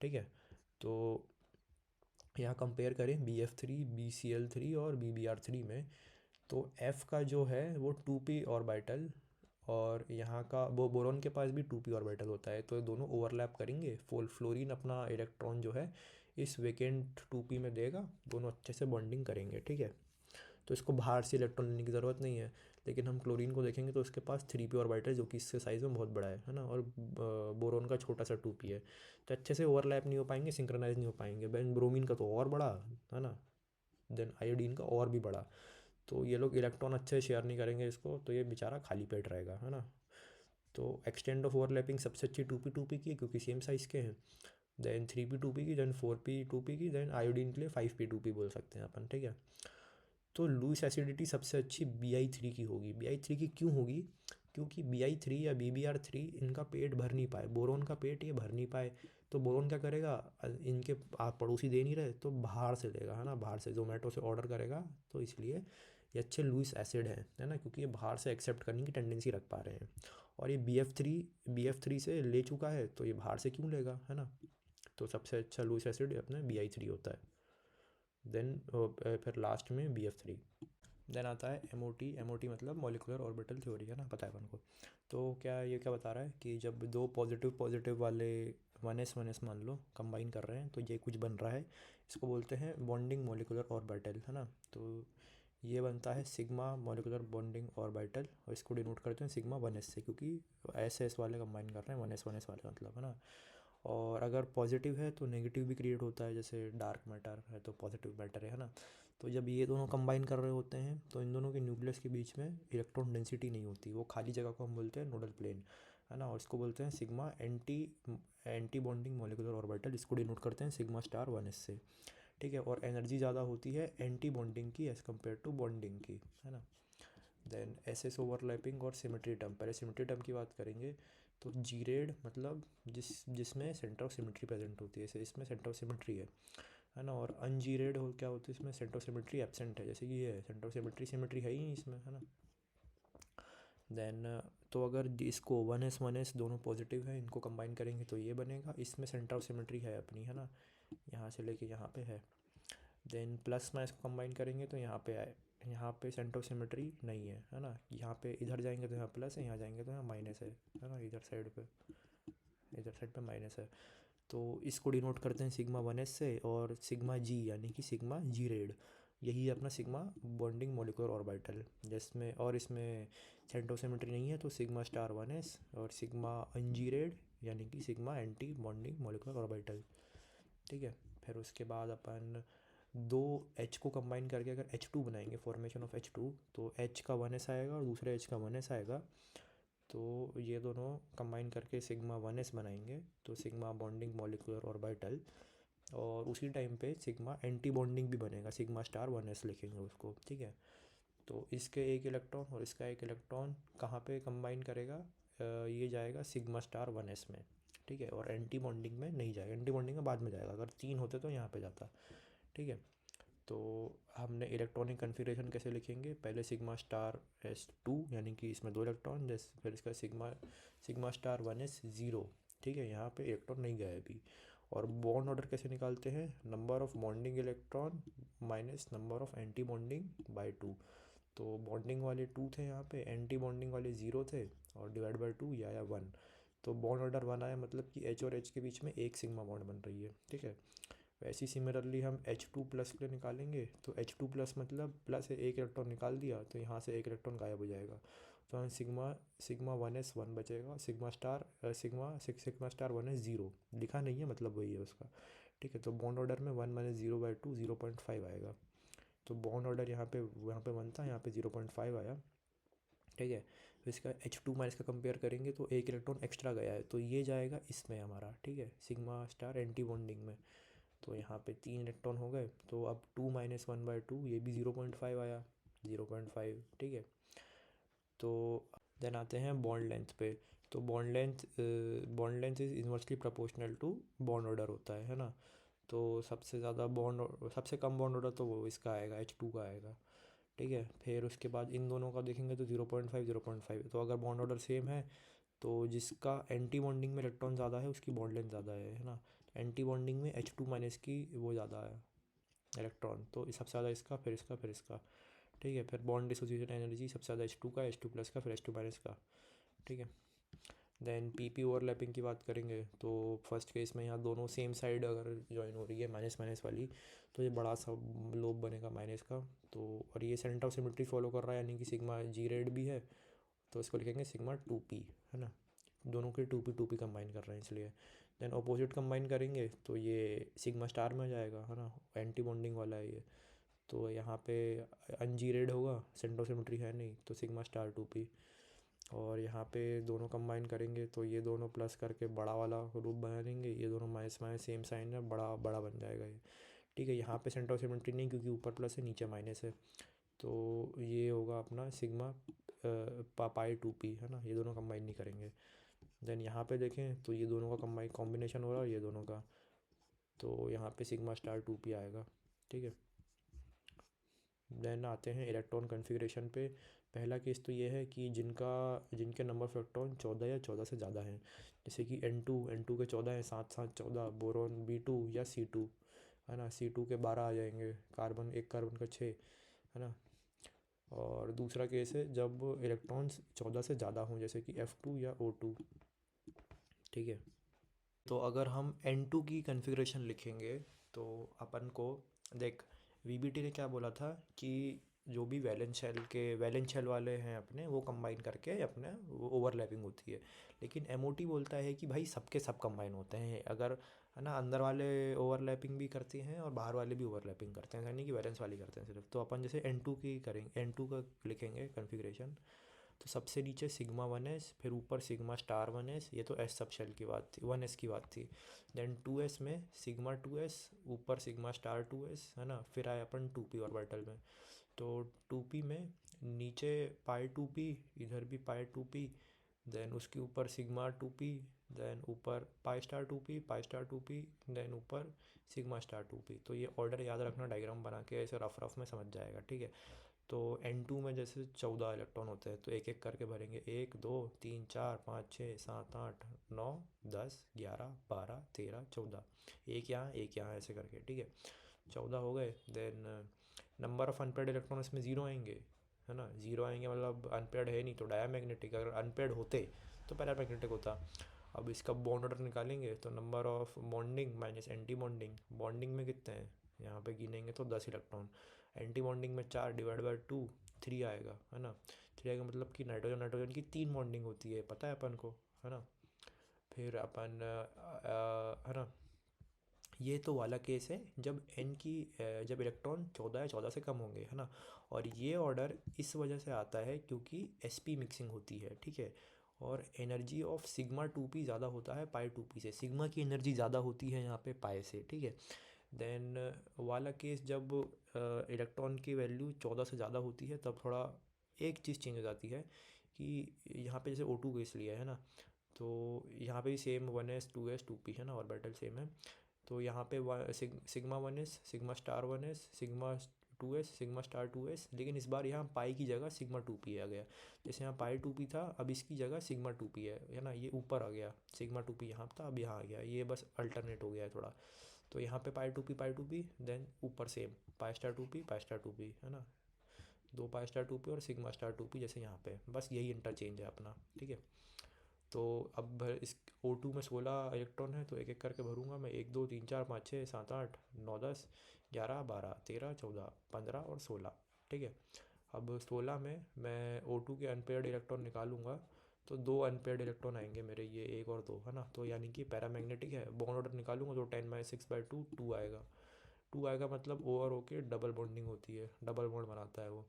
ठीक है। तो यहाँ कंपेयर करें BF3, BCl3 और BBr3 में, तो F का जो है वो 2p ऑर्बिटल, और यहाँ का वो बोरोन के पास भी 2p ऑर्बिटल होता है, तो ये दोनों ओवरलैप करेंगे। फ्लोरीन अपना इलेक्ट्रॉन जो है इस वेकेंट 2p में देगा, दोनों अच्छे से बॉन्डिंग करेंगे। ठीक है। तो इसको बाहर से इलेक्ट्रॉन लेने की ज़रूरत नहीं है। लेकिन हम क्लोरीन को देखेंगे तो उसके पास 3p ऑर्बिटल, जो कि इससे साइज़ में बहुत बड़ा है ना, और बोरोन का छोटा सा 2p है, तो अच्छे से ओवरलैप नहीं हो पाएंगे, सिंक्रोनाइज नहीं हो पाएंगे। देन ब्रोमीन का तो और बड़ा, है ना। देन आयोडीन का और भी बड़ा। तो ये लोग इलेक्ट्रॉन अच्छे से शेयर नहीं करेंगे इसको, तो ये बेचारा खाली पेट रहेगा, है ना। तो एक्सटेंड ऑफ ओवरलैपिंग सबसे अच्छी 2p की है, क्योंकि सेम साइज़ के हैं। देन 3p की, देन 4p की, देन आयोडीन के लिए 5p बोल सकते हैं अपन। ठीक है। तो लुइस एसिडिटी सबसे अच्छी BI3 की होगी। BI3 की क्यों होगी? क्योंकि BI3 या BBr3 इनका पेट भर नहीं पाए, बोरोन का पेट ये भर नहीं पाए, तो बोरोन क्या करेगा? इनके आप पड़ोसी दे नहीं रहे, तो बाहर से लेगा, है ना, बाहर से जोमेटो से ऑर्डर करेगा, तो इसलिए ये अच्छे लुइस एसिड हैं, है ना, क्योंकि ये बाहर से एक्सेप्ट करने की टेंडेंसी रख पा रहे हैं। और ये BF3 से ले चुका है, तो ये बाहर से क्यों लेगा, है ना। तो सबसे अच्छा लुइस एसिड अपना BI3 होता है। देन फिर लास्ट में BF3। देन आता है MOT मतलब मॉलिकुलर ऑर्बिटल थ्योरी, है ना, पता है अपन को। तो क्या बता रहा है कि जब दो पॉजिटिव पॉजिटिव वाले 1s मान लो कंबाइन कर रहे हैं, तो ये कुछ बन रहा है, इसको बोलते हैं बॉन्डिंग मॉलिकुलर ऑर्बिटल, है ना। तो ये बनता है सिग्मा मॉलिकुलर बॉन्डिंग ऑर्बिटल, और इसको डिनोट करते हैं सिग्मा 1s से, क्योंकि एस वाले कंबाइन कर रहे हैं 1s वाले, मतलब, है ना। और अगर पॉजिटिव है तो नेगेटिव भी क्रिएट होता है, जैसे डार्क मैटर है तो पॉजिटिव मैटर है ना। तो जब ये दोनों कंबाइन कर रहे होते हैं तो इन दोनों के न्यूक्लियस के बीच में इलेक्ट्रॉन डेंसिटी नहीं होती, वो खाली जगह को हम बोलते हैं नोडल प्लेन, है ना। और इसको बोलते हैं sigma anti bonding molecular orbital, इसको डिनोट करते हैं सिग्मा स्टार 1s से, ठीक है। और एनर्जी ज़्यादा होती है एंटी बॉन्डिंग की एज़ कम्पेयर टू बॉन्डिंग की, है ना। देन एसएस ओवरलैपिंग और सिमेट्री टर्म, पहले सिमेट्री टर्म की बात करेंगे। तो जीरेड मतलब जिसमें सेंटर ऑफ सिमेट्री प्रेजेंट होती है, जैसे इसमें सेंटर ऑफ सिमेट्री है ना। और अनजीरेड हो क्या होती है, इसमें सेंटर ऑफ सिमेट्री एब्सेंट है, जैसे कि ये है सेंटर ऑफ सिमेट्री है ही नहीं इसमें, है ना। देन तो अगर इसको 1s दोनों पॉजिटिव है, इनको कंबाइन करेंगे तो ये बनेगा, इसमें सेंटर ऑफ सिमेट्री है अपनी, है ना, यहाँ से लेके यहाँ पे है। देन प्लस में इसको कंबाइन करेंगे तो यहाँ पे आए, यहाँ पे सेंटर ऑफ सिमेट्री नहीं है ना। यहाँ पे इधर जाएंगे तो यहाँ प्लस है, यहाँ जाएंगे तो यहाँ माइनस है ना। इधर साइड पे माइनस है। तो इसको डिनोट करते हैं सिग्मा 1s से, और सिग्मा जी यानी कि सिग्मा जी रेड, यही है अपना सिग्मा बॉन्डिंग मॉलिक्यूलर ऑर्बिटल, जिसमें और इसमें सेंटर ऑफ सिमेट्री नहीं है तो सिग्मा स्टार 1s, और सिग्मा अनजी रेड यानी कि sigma anti bonding molecular orbital, ठीक है। फिर उसके बाद अपन दो H को कंबाइन करके अगर H2 बनाएंगे, फॉर्मेशन ऑफ H2, तो H का 1s आएगा और दूसरे H का 1s आएगा। तो ये दोनों कंबाइन करके सिग्मा 1s बनाएंगे, तो सिग्मा बॉन्डिंग मॉलिक्यूलर ऑर्बिटल। और उसी टाइम पे सिग्मा एंटी बॉन्डिंग भी बनेगा, सिग्मा स्टार 1s लिखेंगे उसको, ठीक है। तो इसके एक इलेक्ट्रॉन और इसका एक इलेक्ट्रॉन कहाँ पे कंबाइन करेगा, ये जाएगा सिग्मा स्टार 1s में, ठीक है। और एंटी बॉन्डिंग में नहीं जाएगा, एंटी बॉन्डिंग में बाद में जाएगा, अगर 3 होते तो यहाँ पे जाता, ठीक है। तो हमने इलेक्ट्रॉनिक कन्फिग्रेशन कैसे लिखेंगे, पहले सिग्मा स्टार S2 यानी कि इसमें 2 इलेक्ट्रॉन, जैसे फिर इसका सिग्मा स्टार 1s 0, ठीक है, यहाँ पे इलेक्ट्रॉन नहीं गया है अभी। और बॉन्ड ऑर्डर कैसे निकालते हैं, number of bonding electron minus number of anti bonding by 2। तो बॉन्डिंग वाले 2 थे यहाँ पे, एंटी बॉन्डिंग वाले 0 थे, और डिवाइड बाई 2 या 1। तो बॉन्ड ऑर्डर 1 आया, मतलब कि H और H के बीच में एक सिग्मा बॉन्ड बन रही है, ठीक है। वैसे ही सिमिलरली हम H2 प्लस के लिए निकालेंगे, तो H2 प्लस मतलब प्लस है, एक इलेक्ट्रॉन निकाल दिया तो यहाँ से एक इलेक्ट्रॉन गायब हो जाएगा, तो हम सिग्मा 1s 1 बचेगा, सिग्मा स्टार 1s 0 लिखा नहीं है, मतलब वही है उसका, ठीक है। तो बॉन्ड ऑर्डर में 1 माइनस 0/2 0.5 आएगा। तो बॉन्ड ऑर्डर यहाँ पे 1 था, यहाँ पे 0.5 आया, ठीक है। तो इसका H2 माइनस का कंपेयर करेंगे तो एक इलेक्ट्रॉन एक्स्ट्रा गया है, तो ये जाएगा इसमें हमारा, ठीक है, सिग्मा स्टार एंटी बॉन्डिंग में। तो यहाँ पे 3 इलेक्ट्रॉन हो गए, तो अब 2 माइनस 1/2, ये भी 0.5 आया, 0.5, ठीक है। तो देन आते हैं बॉन्ड लेंथ पे। तो bond length is inversely proportional to bond order होता है ना। तो सबसे कम बॉन्ड ऑर्डर तो वो इसका आएगा, H2 का आएगा, ठीक है। फिर उसके बाद इन दोनों का देखेंगे तो 0.5 तो अगर बॉन्ड ऑर्डर सेम है तो जिसका एंटी बॉन्डिंग में इलेक्ट्रॉन ज़्यादा है उसकी बॉन्ड लेंथ ज़्यादा है ना। एंटी बॉन्डिंग में H2 माइनस की वो ज़्यादा है इलेक्ट्रॉन, तो सबसे ज़्यादा इसका, फिर इसका, ठीक है। फिर बॉन्ड डिसोसिएशन एनर्जी सबसे ज़्यादा H2 का, H2 प्लस का, फिर H2 माइनस का, ठीक है। देन PP ओवरलैपिंग की बात करेंगे तो फर्स्ट केस में यहाँ दोनों सेम साइड अगर ज्वाइन हो रही है माइनस माइनस वाली, तो ये बड़ा सा लोब बनेगा माइनस का। तो और ये सेंटर ऑफ सिमेट्री फॉलो कर रहा है, यानी कि सिग्मा जी रेड भी है, तो इसको लिखेंगे सिग्मा 2p, है ना। दोनों के 2p कंबाइन कर रहे हैं इसलिए। देन अपोजिट कंबाइन करेंगे तो ये सिग्मा स्टार में आ जाएगा, है ना, एंटी बॉन्डिंग वाला है ये। तो यहाँ पे अनजीरेड होगा, सेंटर ऑफ सिमेट्री है नहीं, तो सिग्मा स्टार 2p। और यहाँ पे दोनों कंबाइन करेंगे तो ये दोनों प्लस करके बड़ा वाला रूप बना देंगे, ये दोनों माइनस माइनस सेम साइन है, बड़ा बड़ा बन जाएगा ये, ठीक है। यहाँ पे सेंटर ऑफ सिमेट्री नहीं, क्योंकि ऊपर प्लस है नीचे माइनस है, तो ये होगा अपना सिग्मा पाई 2p, है ना। ये दोनों कंबाइन नहीं करेंगे। देन यहाँ पे देखें तो ये दोनों का कॉम्बिनेशन हो रहा है, ये दोनों का, तो यहाँ पे सिग्मा स्टार 2p आएगा, ठीक है। देन आते हैं इलेक्ट्रॉन कन्फिग्रेशन पे। पहला केस तो ये है कि जिनके नंबर ऑफ इलेक्ट्रॉन 14 या 14 से ज़्यादा हैं, जैसे कि N2 के 14 हैं, 7 14, बोरोन B2 या C2, है ना। C2 के 12 आ जाएंगे, कार्बन का 6, है ना। और दूसरा केस है जब इलेक्ट्रॉन्स 14 से ज़्यादा हों, जैसे कि F2 या O2, ठीक है। तो अगर हम N2 की कन्फिग्रेशन लिखेंगे तो अपन को देख, VBT ने क्या बोला था कि जो भी वैलेंस शेल वाले हैं अपने, वो कंबाइन करके अपने वो ओवरलैपिंग होती है। लेकिन एमओटी बोलता है कि भाई सबके सब कंबाइन होते हैं, अगर है ना, अंदर वाले ओवरलैपिंग भी करते हैं और बाहर वाले भी ओवरलैपिंग करते हैं, यानी कि वैलेंस वाली करते हैं सिर्फ। तो अपन जैसे N2 की करेंगे, N2 का लिखेंगे कन्फिग्रेशन। तो सबसे नीचे सिग्मा 1s, फिर ऊपर सिग्मा स्टार 1s, ये तो एस सब शेल की बात थी, 1s की बात थी। देन 2s में सिग्मा 2s, ऊपर सिग्मा स्टार 2s, है ना। फिर आए अपन 2p ऑर्बिटल में। तो 2p में नीचे पाई 2p, इधर भी पाई 2p, देन उसके ऊपर सिग्मा 2p, देन ऊपर pi star 2p, pi star 2p, then ऊपर सिग्मा स्टार 2p। तो ये ऑर्डर याद रखना, डायग्राम बना के ऐसे रफ रफ में समझ जाएगा, ठीक है। तो N2 में जैसे 14 इलेक्ट्रॉन होते हैं, तो एक एक करके भरेंगे, 1 2 3 4 5 6 7 8 9 10 11 12 13 14, एक यहाँ एक यहाँ ऐसे करके, ठीक है। 14 हो गए। Then number of unpaired electron इसमें ज़ीरो आएंगे, है ना। ज़ीरो आएंगे मतलब अनपेड है नहीं, तो डायामैग्नेटिक। अगर अनपेड होते तो पैरामैग्नेटिक होता। अब इसका बॉन्ड ऑर्डर निकालेंगे, तो number of bonding minus anti bonding. Bonding में कितने हैं, यहाँ पे गिनेंगे तो 10 इलेक्ट्रॉन। एंटी बॉन्डिंग में 4 डिवाइड बाई 2, 3 आएगा, है ना। 3 आएगा मतलब कि नाइट्रोजन नाइट्रोजन की 3 बॉन्डिंग होती है, पता है अपन को, है ना। फिर अपन है ना, ये तो वाला केस है जब जब इलेक्ट्रॉन 14 या 14 से कम होंगे, है ना। और ये ऑर्डर इस वजह से आता है क्योंकि sp मिक्सिंग होती है, ठीक है। और एनर्जी ऑफ सिग्मा 2p ज़्यादा होता है पाई 2p से, सिग्मा की एनर्जी ज़्यादा होती है यहाँ पे पाई से, ठीक है। देन वाला केस जब इलेक्ट्रॉन की वैल्यू 14 से ज़्यादा होती है, तब थोड़ा एक चीज़ चेंज हो जाती है कि यहाँ पे जैसे O2 केस लिया है ना, तो यहाँ पे भी सेम 1s 2s 2p है ना, ऑर्बिटल सेम है। तो यहाँ पे sigma 1s, sigma star 1s, sigma 2s, sigma star 2s, लेकिन इस बार यहाँ पाई की जगह सिग्मा 2p आ गया। जैसे यहाँ पाई 2p था, अब इसकी जगह सिग्मा 2p है ना। ये ऊपर आ गया, सिग्मा 2p यहाँ था, अब यहाँ आ गया, ये बस अल्टरनेट हो गया है थोड़ा। तो यहाँ पे पाई 2p, देन ऊपर सेम पाई star 2p, pi star 2p, है ना। दो पाई स्टार 2p और सिग्मा स्टार 2p जैसे यहाँ पे, बस यही इंटरचेंज है अपना, ठीक है। तो अब इस O2 में 16 इलेक्ट्रॉन है, तो एक एक करके भरूंगा मैं, 1 2 3 4 5 6 7 8 9 10 11 12 13 14 15 और 16, ठीक है। अब 16 में मैं O2 के अनपेयर्ड इलेक्ट्रॉन निकालूंगा, तो 2 अनपेयर्ड इलेक्ट्रॉन आएंगे मेरे, ये 1 और 2, है ना। तो यानी कि पैरामैग्नेटिक है। बॉन्ड ऑर्डर निकालूंगा तो 10 - 6/2 2 आएगा। 2 आएगा मतलब O और O के डबल बॉन्डिंग होती है, डबल बॉन्ड बनाता है वो।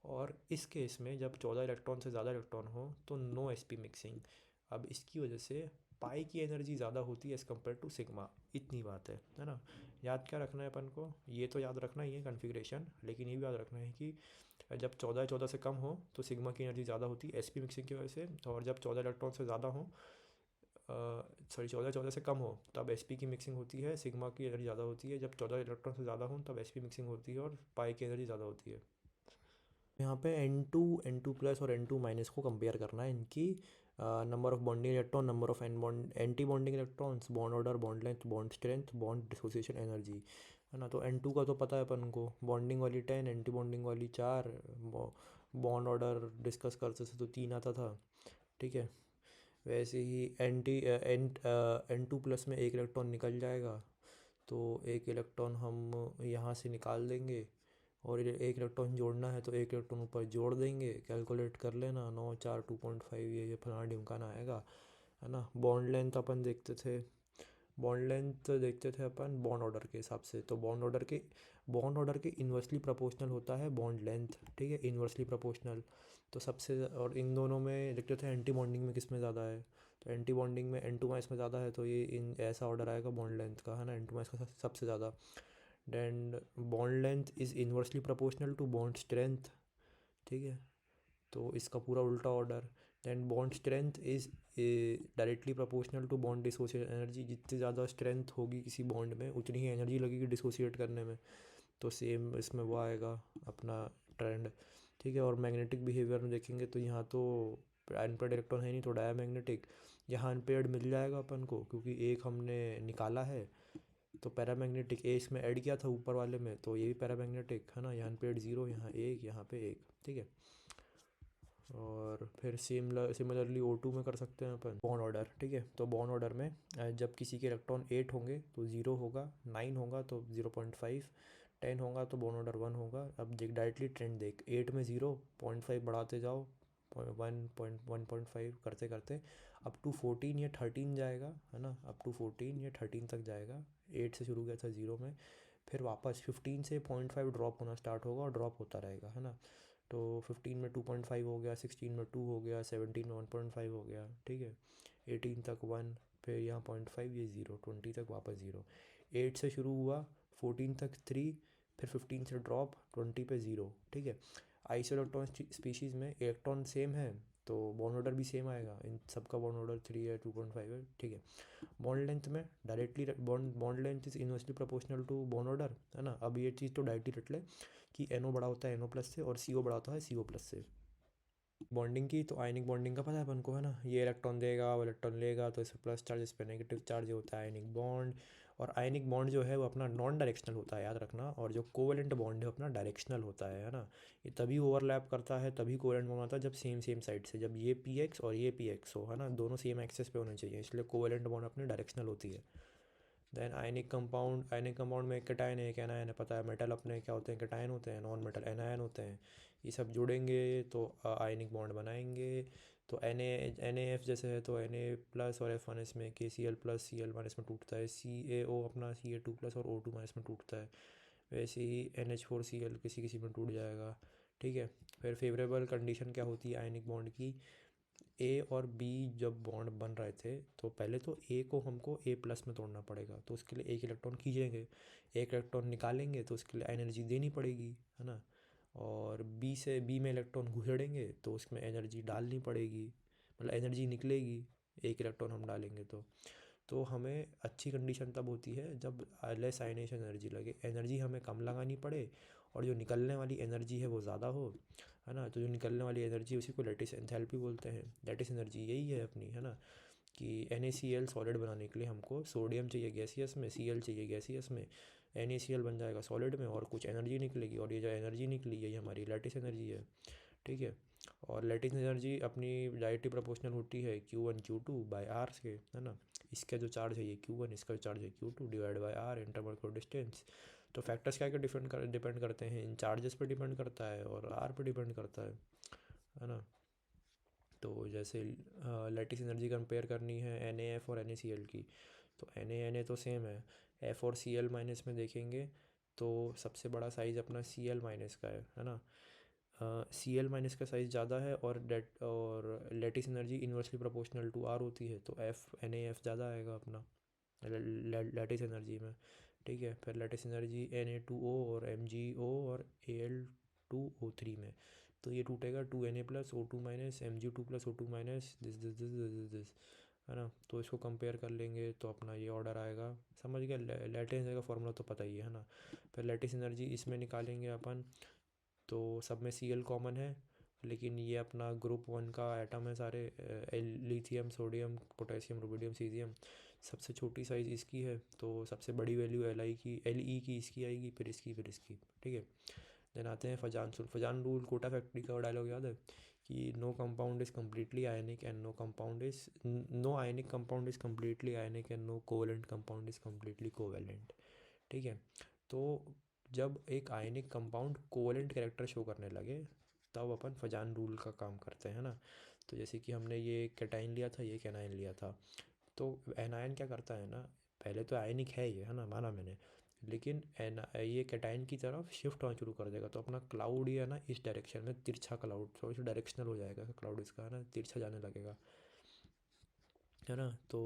और इस केस में जब 14 इलेक्ट्रॉन से ज़्यादा इलेक्ट्रॉन हो तो नो sp मिक्सिंग। अब इसकी वजह से पाई की एनर्जी ज़्यादा होती है एज़ कम्पेयर टू सिग्मा, इतनी बात है ना। याद क्या रखना है अपन को, ये तो याद रखना ही है कन्फिग्रेशन, लेकिन ये भी याद रखना है कि जब 14 से कम हो तो सिग्मा की एनर्जी ज़्यादा होती है sp मिक्सिंग की वजह से, और जब 14 इलेक्ट्रॉन से ज़्यादा हो, सॉरी 14 से कम हो, तब sp की मिक्सिंग होती है, सिग्मा की एनर्जी ज़्यादा होती है। जब 14 इलेक्ट्रॉन से ज़्यादा हो तब sp मिक्सिंग होती है और पाई की एनर्जी ज़्यादा होती है। यहाँ पे N2 प्लस और N2 माइनस को कंपेयर करना है, इनकी number of bonding electron, number of anti bonding electrons, bond order, bond length, bond strength, bond dissociation energy, है ना। तो N2 का तो पता है अपन को, बॉन्डिंग वाली 10, एंटी बॉन्डिंग वाली 4, बॉन्ड ऑर्डर डिस्कस करते थे तो 3 आता था, ठीक है। वैसे ही N2 प्लस में एक इलेक्ट्रॉन निकल जाएगा, तो एक इलेक्ट्रॉन हम यहाँ से निकाल देंगे, और एक इलेक्ट्रॉन जोड़ना है तो एक इलेक्ट्रॉन ऊपर जोड़ देंगे। कैलकुलेट कर लेना, 9 4 2.5, ये फलाना ढिमकाना आएगा, है ना। बॉन्ड लेंथ देखते थे अपन बॉन्ड ऑर्डर के हिसाब से। तो बॉन्ड ऑर्डर के इन्वर्सली प्रोपोर्शनल होता है बॉन्ड लेंथ, ठीक है, इन्वर्सली प्रोपोर्शनल। तो सबसे और इन दोनों में देखते थे एंटी बॉन्डिंग में किस में ज़्यादा है, तो एंटी बॉन्डिंग में N2 माइनस में ज़्यादा है, तो ये इन ऐसा ऑर्डर आएगा बॉन्ड लेंथ का, है ना। N2 माइनस का सबसे ज़्यादा। Then bond length is inversely proportional to bond strength, ठीक है। तो इसका पूरा उल्टा order. Then bond strength is directly proportional to bond dissociate energy, जितनी ज़्यादा स्ट्रेंथ होगी किसी बॉन्ड में उतनी ही एनर्जी लगेगी डिसोसिएट करने में। तो सेम इसमें वो आएगा अपना ट्रेंड, ठीक है। और मैग्नेटिक बिहेवियर में देखेंगे तो यहाँ तो अनपेयर्ड इलेक्ट्रॉन है नहीं, तो डायामैग्नेटिक। यहाँ अनपेयर्ड मिल जाएगा अपन को क्योंकि एक हमने निकाला है, तो पैरामैग्नेटिक ए इसमें ऐड किया था ऊपर वाले में, तो ये भी पैरामैग्नेटिक, है ना। यहाँ अनपेयर्ड 0, यहाँ 1, यहाँ पे 1, ठीक है। और फिर सिमिलरली O2 में कर सकते हैं अपन बॉन्ड ऑर्डर, ठीक है। तो बॉन्ड ऑर्डर में जब किसी के इलेक्ट्रॉन 8 होंगे तो 0 होगा, 9 होगा तो 0.5, 10 होगा तो बॉन्ड ऑर्डर 1 होगा। अब देख डायरेक्टली ट्रेंड देख, 8 में 0, 0.5 बढ़ाते जाओ, 1.5 करते करते अप टू 14 या 13 जाएगा, है ना, अप टू 14 या 13 तक जाएगा। 8 से शुरू किया था 0 में, फिर वापस 15 से 0.5 ड्रॉप होना स्टार्ट होगा और ड्रॉप होता रहेगा, है ना। तो 15 में 2.5 हो गया, 16 में 2 हो गया, 17 में 1.5 हो गया, ठीक है। 18 तक 1, फिर यहाँ 0.5, ये 0, 20 तक वापस 0। 8 से शुरू हुआ, 14 तक 3, फिर 15 से ड्रॉप, 20 पे 0, ठीक है। आइसो इलेक्ट्रॉन स्पीशीज़ में इलेक्ट्रॉन सेम है तो बॉन्ड ऑर्डर भी सेम आएगा, इन सबका बॉन्ड ऑर्डर 3 है, 2.5 है, ठीक है। बॉन्ड लेंथ में directly bond length is inversely proportional to bond order, है ना। अब ये चीज़ तो डायरेक्टली रट ले कि NO बड़ा होता है NO प्लस से और CO बड़ा होता है CO प्लस से। बॉन्डिंग की तो आयनिक बॉन्डिंग का पता है अपन को, है ना, ये इलेक्ट्रॉन देगा वो इलेक्ट्रॉन लेगा, तो इस पर प्लस चार्ज इस पर नेगेटिव चार्ज होता है आयनिक बॉन्ड। और आयनिक बॉन्ड जो है वो अपना नॉन डायरेक्शनल होता है, याद रखना। और जो कोवेलेंट बॉन्ड है अपना डायरेक्शनल होता है ना। ये तभी ओवरलैप करता है, तभी कोवेलेंट बॉन्ड होता है जब सेम सेम साइड से, जब ये PX और ये PX हो, है ना, दोनों सेम एक्सेस पे होने चाहिए, इसलिए कोवेलेंट बॉन्ड अपनी डायरेक्शनल होती है। देन आयनिक कंपाउंड में एक कैटायन है एक एनायन है, पता है। मेटल अपने क्या होते हैं, कैटायन होते हैं, नॉन मेटल एनायन होते हैं। ये सब जुड़ेंगे तो आयनिक बॉन्ड बनाएंगे। तो Na जैसे है तो Na प्लस और F1 इसमें KCl प्लस Cl माइनस में टूटता है, CaO अपना Ca2 प्लस और O2 माइनस में टूटता है। वैसे ही NH4Cl किसी किसी में टूट जाएगा, ठीक है। फिर फेवरेबल कंडीशन क्या होती है आयनिक बॉन्ड की, A और B जब बॉन्ड बन रहे थे तो पहले तो A को हमको A प्लस में तोड़ना पड़ेगा, तो उसके लिए एक इलेक्ट्रॉन खींचेंगे, एक इलेक्ट्रॉन निकालेंगे तो उसके लिए एनर्जी देनी पड़ेगी, है ना। और B में इलेक्ट्रॉन घुसेड़ेंगे तो उसमें एनर्जी डालनी पड़ेगी, मतलब एनर्जी निकलेगी एक इलेक्ट्रॉन हम डालेंगे तो हमें अच्छी कंडीशन तब होती है जब लेस आयनेशन एनर्जी लगे, एनर्जी हमें कम लगानी पड़े और जो निकलने वाली एनर्जी है वो ज़्यादा हो, है ना। तो जो निकलने वाली एनर्जी उसी को लैटिस एंथैल्पी बोलते हैं। लैटिस एनर्जी यही है अपनी, है ना, कि NaCl सॉलिड बनाने के लिए हमको सोडियम चाहिए गैसियस में, Cl चाहिए गैसियस में, NaCl बन जाएगा सॉलिड में और कुछ एनर्जी निकलेगी, और ये जो एनर्जी निकली यही हमारी लैटिस एनर्जी है, ठीक है। और लैटिस एनर्जी अपनी डायरेक्टली प्रोपोर्शनल होती है Q1 Q2 बाय R के, है ना। इसका जो चार्ज है ये Q1, इसका जो चार्ज है Q2 divide by R, intermolecular distance. तो फैक्टर्स क्या क्या डिपेंड करते हैं, इन चार्जेस पर डिपेंड करता है और R पे डिपेंड करता है ना। तो जैसे लैटिस एनर्जी कंपेयर करनी है NaF और NaCl की, तो Na तो सेम है, F और Cl माइनस में देखेंगे तो सबसे बड़ा साइज़ अपना Cl माइनस का है ना। Cl माइनस का साइज़ ज़्यादा है और lattice energy inversely proportional to R होती है, तो NaF ज़्यादा आएगा अपना लैटिस एनर्जी में, ठीक है। फिर लैटिस एनर्जी Na2O और MgO और Al2O3 में, तो ये टूटेगा 2Na plus O2 minus Mg2 plus O2 minus this, है ना। तो इसको कंपेयर कर लेंगे तो अपना ये ऑर्डर आएगा, समझ गया। लैटिस एनर्जी का फॉर्मूला तो पता ही है ना। फिर लैटिस एनर्जी इसमें निकालेंगे अपन, तो सब में Cl कॉमन है, लेकिन ये अपना ग्रुप 1 का एटम है सारे, lithium sodium potassium rubidium caesium, सबसे छोटी साइज़ इसकी है, तो सबसे बड़ी वैल्यू Li की इसकी आएगी, फिर इसकी, ठीक है। देन आते हैं फजान रूल, कोटा फैक्ट्री का डायलॉग याद है कि no compound is completely ionic and no ionic compound is completely ionic and no covalent compound is completely covalent, ठीक है। तो जब एक ionic compound covalent character show करने लगे तब अपन फजान रूल का काम करते हैं ना। तो जैसे कि हमने ये कैटाइन लिया था, ये कैनाइन लिया था, तो एनायन क्या करता है ना, पहले तो आयनिक है ये, है ना, माना मैंने, लेकिन ये कैटाइन की तरफ शिफ्ट होना शुरू कर देगा, तो अपना क्लाउड ये है ना इस डायरेक्शन में तिरछा क्लाउड, थोड़ा सा डायरेक्शनल हो जाएगा क्लाउड इसका, है ना, तिरछा जाने लगेगा, है ना। तो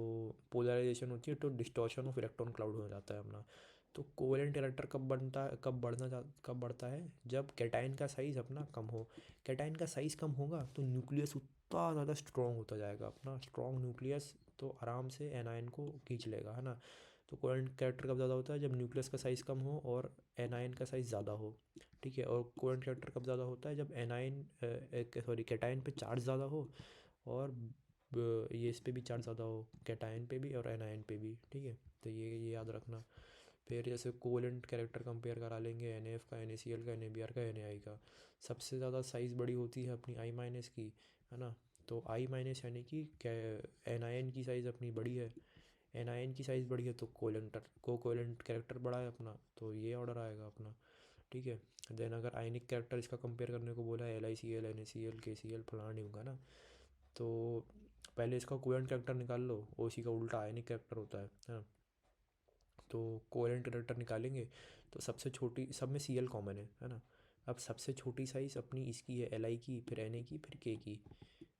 पोलराइजेशन होती है तो डिस्टॉर्शन ऑफ इलेक्ट्रॉन क्लाउड हो जाता है अपना। तो कोवेलेंट कैरेक्टर कब बढ़ता है, जब कैटाइन का साइज़ अपना कम हो। कैटाइन का साइज़ कम होगा तो न्यूक्लियस उतना ज़्यादा स्ट्रॉन्ग होता जाएगा अपना, स्ट्रॉन्ग न्यूक्लियस तो आराम से एनायन को खींच लेगा, है ना। तो कोवेलेंट कैरेक्टर कब ज़्यादा होता है, जब न्यूक्लियस का साइज़ कम हो और एनायन का साइज़ ज़्यादा हो, ठीक है। और कोवेलेंट कैरेक्टर कब ज़्यादा होता है, जब कैटाइन पे चार्ज ज़्यादा हो और ये इस पे भी चार्ज ज़्यादा हो, कैटायन पे भी और एनायन पे भी, ठीक है। तो ये याद रखना। फिर जैसे कोवेलेंट कैरेक्टर कंपेयर करा लेंगे NaF का, NaCl का, NaBr का, Na का। सबसे ज़्यादा साइज़ बड़ी होती है अपनी I माइनस की, है ना। तो I माइनस यानी कि एनायन की साइज़ अपनी बड़ी है, एनायन की साइज़ बड़ी है तो कोवेलेंट कैरेक्टर बड़ा है अपना, तो ये ऑर्डर आएगा अपना। ठीक है। देन अगर आयनिक कैरेक्टर इसका कंपेयर करने को बोला है, LiCl, NaCl, KCl फलाना नहीं होगा ना, तो पहले इसका कोवेलेंट कैरेक्टर निकाल लो, OC का उल्टा आयनिक कैरेक्टर होता है ना। तो कोवेलेंट कैरेक्टर निकालेंगे तो सबसे छोटी, सब में Cl कॉमन है ना। अब सबसे छोटी साइज़ अपनी इसकी है Li की, फिर Na की, फिर K की,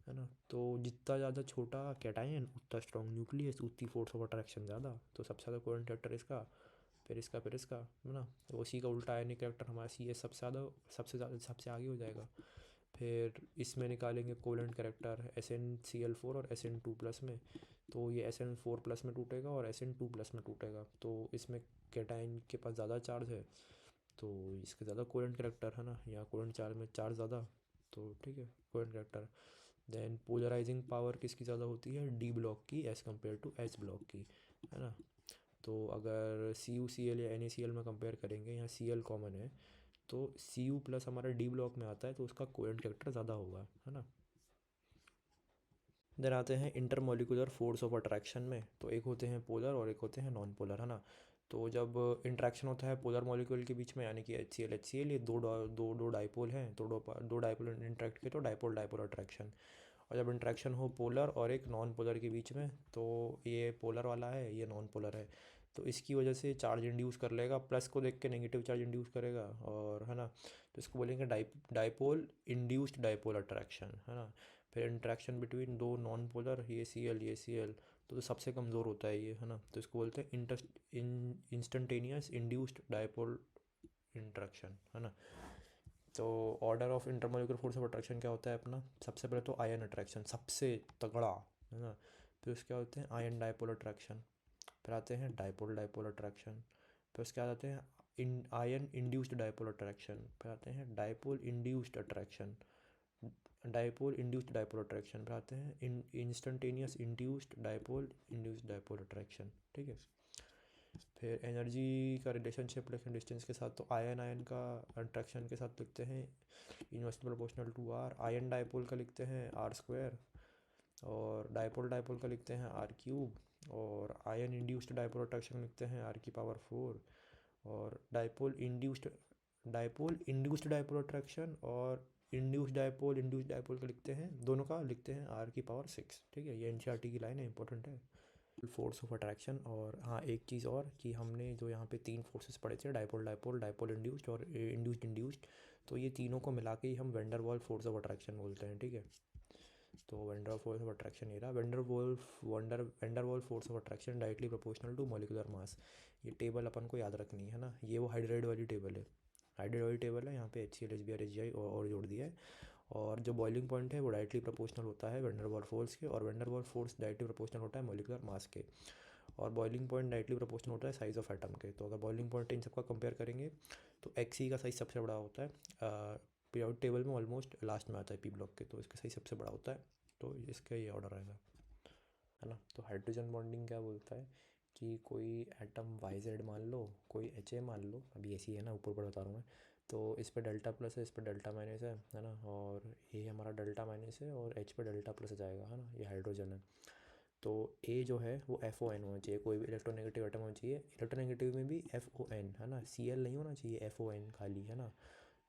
है ना। तो जितना ज़्यादा छोटा कैटायन उतना स्ट्रॉन्ग न्यूक्लियस, उतनी फोर्स ऑफ अट्रैक्शन ज़्यादा, तो सबसे ज़्यादा कोवेलेंट कैरेक्टर इसका, फिर इसका है ना। तो उसी का उल्टा आयनिक कैरेक्टर हमारा सी एस सबसे आगे हो जाएगा। फिर इसमें निकालेंगे कोवेलेंट कैरेक्टर SnCl4 और SN2+ में, तो ये SN4+ में टूटेगा और SN2+ में टूटेगा, तो इसमें कैटायन के पास ज़्यादा चार्ज है, तो इसके ज़्यादा कोवेलेंट कैरेक्टर है ना, या कोवेलेंट चार्ज में चार्ज ज़्यादा, तो ठीक है covalent character. Then polarizing power किसकी ज़्यादा होती है, D ब्लॉक की as compare to S block की, है ना। तो अगर CuCl या NaCl में कंपेयर करेंगे, यहाँ Cl कॉमन है, तो Cu+ हमारा D ब्लॉक में आता है, तो उसका कोवेलेंट कैरेक्टर ज़्यादा होगा, है ना। देन आते हैं इंटरमोलिकुलर फोर्स ऑफ अट्रैक्शन में, तो एक होते हैं पोलर और एक होते हैं नॉन पोलर, है ना। तो जब इंट्रैक्शन होता है पोलर मॉलिक्यूल के बीच में, यानी कि HCl ये दो डाइपोल हैं, तो दो डाइपोल इंट्रैक्ट किए तो डाइपोल डाइपोल अट्रैक्शन। और जब इंट्रैक्शन हो पोलर और एक नॉन पोलर के बीच में, तो ये पोलर वाला है, ये नॉन पोलर है, तो इसकी वजह से चार्ज इंड्यूस कर लेगा, प्लस को देख के नेगेटिव चार्ज इंड्यूस करेगा, और है ना। तो इसको बोलेंगे डाइपोल इंड्यूस्ड डाइपोल अट्रैक्शन, है ना। फिर इंट्रैक्शन बिटवीन दो नॉन पोलर, ये Cl तो सबसे कमज़ोर होता है ये, है ना। तो इसको बोलते हैं इंस्टंटेनियस इंड्यूस्ड डाइपोल इंट्रैक्शन, है ना। तो order of intermolecular force of attraction क्या होता है अपना, सबसे पहले तो आयन अट्रैक्शन सबसे तगड़ा, है ना। फिर उसके क्या होते हैं आयन डाइपोल अट्रैक्शन, फिर आते हैं डाइपोल डाइपोल अट्रैक्शन, फिर उसके बाद आते हैं आयन इंड्यूस्ड डाइपोल अट्रैक्शन, फिर आते हैं dipole induced attraction, dipole attraction, फिर आते हैं इंस्टंटेनियस इंड्यूस्ड डाइपोल अट्रैक्शन, ठीक है। फिर एनर्जी का रिलेशनशिप लिखें डिस्टेंस के साथ, तो आयन आयन का अट्रैक्शन के साथ लिखते हैं inversely proportional to R, ion dipole का लिखते हैं R², और डाइपोल डाइपोल का लिखते हैं R³, और आयन इंड्यूस्ड डाइपोल अट्रैक्शन लिखते हैं R⁴, और डाइपोल इंड्यूस्ड डाइपोल अट्रैक्शन और इंड्यूस्ड डाइपोल का लिखते हैं, दोनों का लिखते हैं R⁶, ठीक है। ये NCERT की लाइन है, इंपॉर्टेंट है। फोर्स ऑफ अट्रैक्शन, और हाँ एक चीज़ और कि हमने जो यहाँ पे 3 फोर्सेस पढ़े थे, डाइपोल डाइपोल डाइपोल इंड्यूस्ड और इंड्यूस्ड, तो ये तीनों को मिला के ही हम वेंडरवॉल फोर्स ऑफ अट्रैक्शन बोलते हैं, ठीक है। तो वेंडरवॉल फोर्स ऑफ अट्रैक्शन ये रहा, van der Waals force of attraction directly proportional to molecular mass. ये टेबल अपन को याद रखनी है ना, ये वो हाइड्राइड वाली टेबल है, हाइड्राइड वाली टेबल है, यहाँ पे HCl HBr HCl और जोड़ दिया है। और जो बॉइलिंग पॉइंट है वो डायरेक्टली प्रोपोर्शनल होता है वेंडरवॉल फोर्स के, और वेंडरवॉल फोर्स डायरेक्टली प्रोपोर्शनल होता है मॉलिक्यूलर मास के, और बॉइलिंग पॉइंट डायरेक्टली प्रोपोर्शनल होता है साइज़ ऑफ एटम के। तो अगर बॉइलिंग पॉइंट इन सबका कंपेयर करेंगे, तो Xe का साइज़ सबसे बड़ा होता है, पीरियोडिक टेबल में ऑलमोस्ट लास्ट में आता है P ब्लॉक के, तो इसका साइज़ सबसे बड़ा होता है, तो इसका ये ऑर्डर आएगा, है ना। तो हाइड्रोजन बॉन्डिंग क्या बोलता है कि कोई एटम YZ मान लो, कोई HA मान लो, अभी ऐसी है ना, ऊपर ऊपर बता रहा हूँ मैं, तो इस पर डेल्टा प्लस है, इस पर डेल्टा माइनस है ना, और ये हमारा डेल्टा माइनस है, और H पे डेल्टा प्लस जाएगा, है ना, ये हाइड्रोजन है। तो A जो है वो FON होना चाहिए, कोई भी इलेक्ट्रोनेगेटिव एटम होना चाहिए, इलेक्ट्रोनेगेटिव में भी FON, है ना, Cl नहीं होना चाहिए, FON खाली, है ना।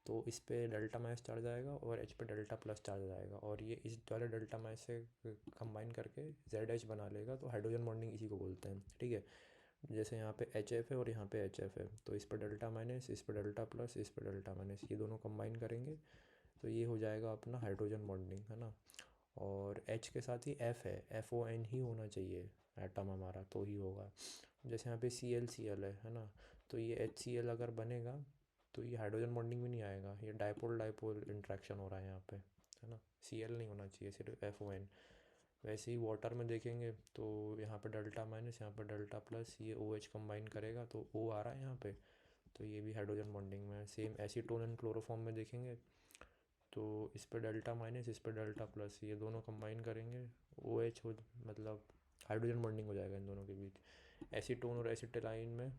तो इस पे डेल्टा माइनस चार्ज आएगा और H पे डेल्टा प्लस चार्ज आएगा, और ये इस वाले डेल्टा माइनस से कंबाइन करके ZH बना लेगा, तो हाइड्रोजन बॉन्डिंग इसी को बोलते हैं, ठीक है। जैसे यहाँ पे HF है और यहाँ पे HF है, तो इस पर डेल्टा माइनस, इस पर डेल्टा प्लस, इस पर डेल्टा माइनस, ये दोनों कंबाइन करेंगे, तो ये हो जाएगा अपना हाइड्रोजन बॉन्डिंग, है ना। और H के साथ ही F है, FON ही होना चाहिए एटम हमारा, तो ही होगा। जैसे यहाँ पे Cl है ना, तो ये HCl अगर बनेगा तो ये हाइड्रोजन बॉन्डिंग में नहीं आएगा, ये डाइपोल डाइपोल इंट्रैक्शन हो रहा है यहाँ पे, है ना। Cl नहीं होना चाहिए, सिर्फ FON। वैसे ही वाटर में देखेंगे तो यहाँ पे डेल्टा माइनस, यहाँ पे डेल्टा प्लस, ये OH कंबाइन करेगा तो O आ रहा है यहाँ पे, तो ये भी हाइड्रोजन बॉन्डिंग में है। सेम एसीटोन एंड क्लोरोफॉर्म में देखेंगे तो इस पे डेल्टा माइनस, इस पे डेल्टा प्लस, ये दोनों कंबाइन करेंगे OH हो, मतलब हाइड्रोजन बॉन्डिंग हो जाएगा इन दोनों के बीच। एसीटोन और एसिटिलाइन में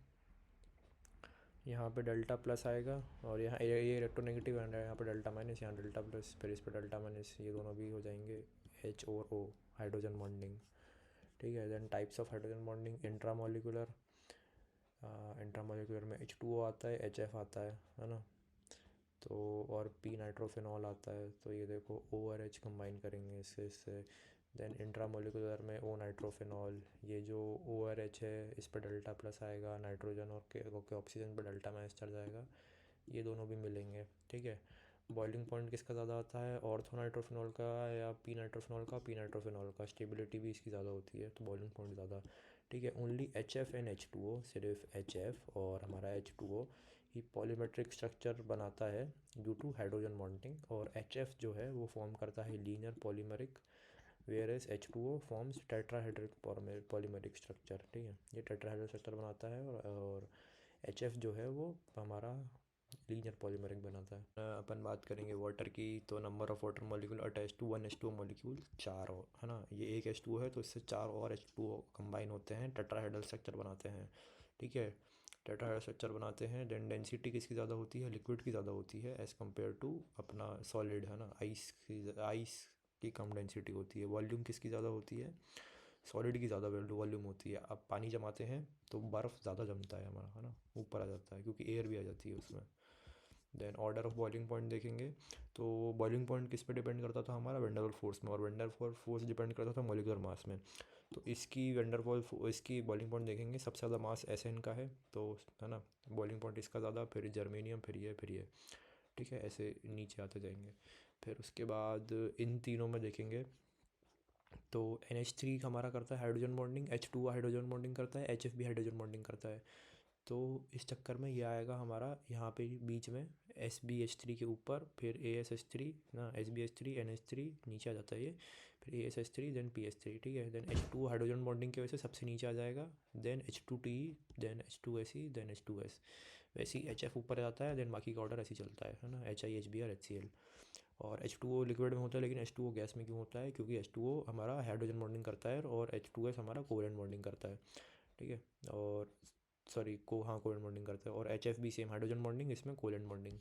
यहाँ पे डेल्टा प्लस आएगा, और यहाँ ये इलेक्ट्रोनेगेटिव है, यहाँ पे डेल्टा माइनस, यहाँ डेल्टा प्लस, फिर इस पे डेल्टा माइनस, ये दोनों भी हो जाएंगे H और O, हाइड्रोजन बॉन्डिंग, ठीक है। Then types of hydrogen bonding, intramolecular, intramolecular में H2O आता है, HF आता है ना। तो और पी नाइट्रोफिनॉल आता है, तो ये देखो O और H कंबाइन करेंगे इससे देन इंट्रामोलिकुलर में O नाइट्रोफिनॉल, ये जो O और H है इस पर डेल्टा प्लस आएगा, नाइट्रोजन और के ऑक्सीजन पर डेल्टा माइनस चढ़ जाएगा, ये दोनों भी मिलेंगे। ठीक है, बॉइलिंग पॉइंट किसका ज़्यादा आता है, ऑर्थो नाइट्रोफिनॉल का या पी नाइट्रोफिनॉल का, पी नाइट्रोफिनॉल का, स्टेबिलिटी भी इसकी ज़्यादा होती है तो बॉइलिंग पॉइंट ज़्यादा। ठीक है, ओनली HF एंड H2O, सिर्फ HF और हमारा H2O ही पॉलीमेट्रिक स्ट्रक्चर बनाता है ड्यू टू हाइड्रोजन बॉन्डिंग, और HF जो है वो फॉर्म करता है linear polymeric, whereas H2O forms tetrahedric polymeric structure. ठीक है, ये टेट्राहेड्रल स्ट्रक्चर बनाता है, और HF जो है वो हमारा लीनियर पॉलीमेरिक बनाता है। अपन बात करेंगे वाटर की, तो number of water molecule attach to one H2O molecule 4 हो, है ना। ये एक H2O है तो इससे 4 और H2O कंबाइन होते हैं, टेट्राहेड्रल स्ट्रक्चर बनाते हैं। ठीक है, टेट्राहेड्रल स्ट्रक्चर बनाते हैं, देन डेंसिटी किसकी ज़्यादा होती है, लिक्विड की ज़्यादा होती है एज़ कम्पेयर टू अपना सॉलिड, है ना। आइस की कम डेंसिटी होती है। वॉल्यूम किसकी ज़्यादा होती है, सॉलिड की ज़्यादा वॉल्यूम होती है। अब पानी जमाते हैं तो बर्फ़ ज़्यादा जमता है हमारा, है ना, ऊपर आ जाता है क्योंकि एयर भी आ जाती है उसमें। Then order of boiling point देखेंगे, तो बॉइलिंग पॉइंट किस पे डिपेंड करता था हमारा, वेंडर फोर्स में, और वेंडर फोर्स डिपेंड करता था मॉलिक्यूलर मास में। तो इसकी इसकी बॉइलिंग पॉइंट देखेंगे, सबसे ज़्यादा मास SN का है तो, है ना, बॉइलिंग पॉइंट इसका ज़्यादा, फिर जर्मेनियम, फिर ये। ठीक है, ऐसे नीचे आते जाएंगे। फिर उसके बाद इन तीनों में देखेंगे तो NH3 हमारा करता है hydrogen bonding, H2O hydrogen bonding करता है, HF भी हाइड्रोजन बॉन्डिंग करता है। तो इस चक्कर में ये आएगा हमारा यहाँ पे बीच में SbH3 के ऊपर, फिर ASH3 ना, SbH3 NH3 नीचे आ जाता है ये, फिर ASH3 देन PH3। ठीक है, देन H2 हाइड्रोजन बॉन्डिंग की वजह से सबसे नीचे आ जाएगा, then H2TE, then H2SE, then H2S। वैसे ही HF ऊपर जाता है, देन बाकी का ऑर्डर ऐसे ही चलता है ना, HI HBr HCl। और H2O लिक्विड में होता है, लेकिन H2O गैस में क्यों होता है, क्योंकि H2O हमारा हाइड्रोजन बॉन्डिंग करता है और H2S हमारा कोवलेंट बॉन्डिंग करता है। ठीक है, और सॉरी को हाँ कोवलेंट बॉन्डिंग करता है, और HF भी सेम हाइड्रोजन बॉन्डिंग, इसमें कोवलेंट बॉन्डिंग।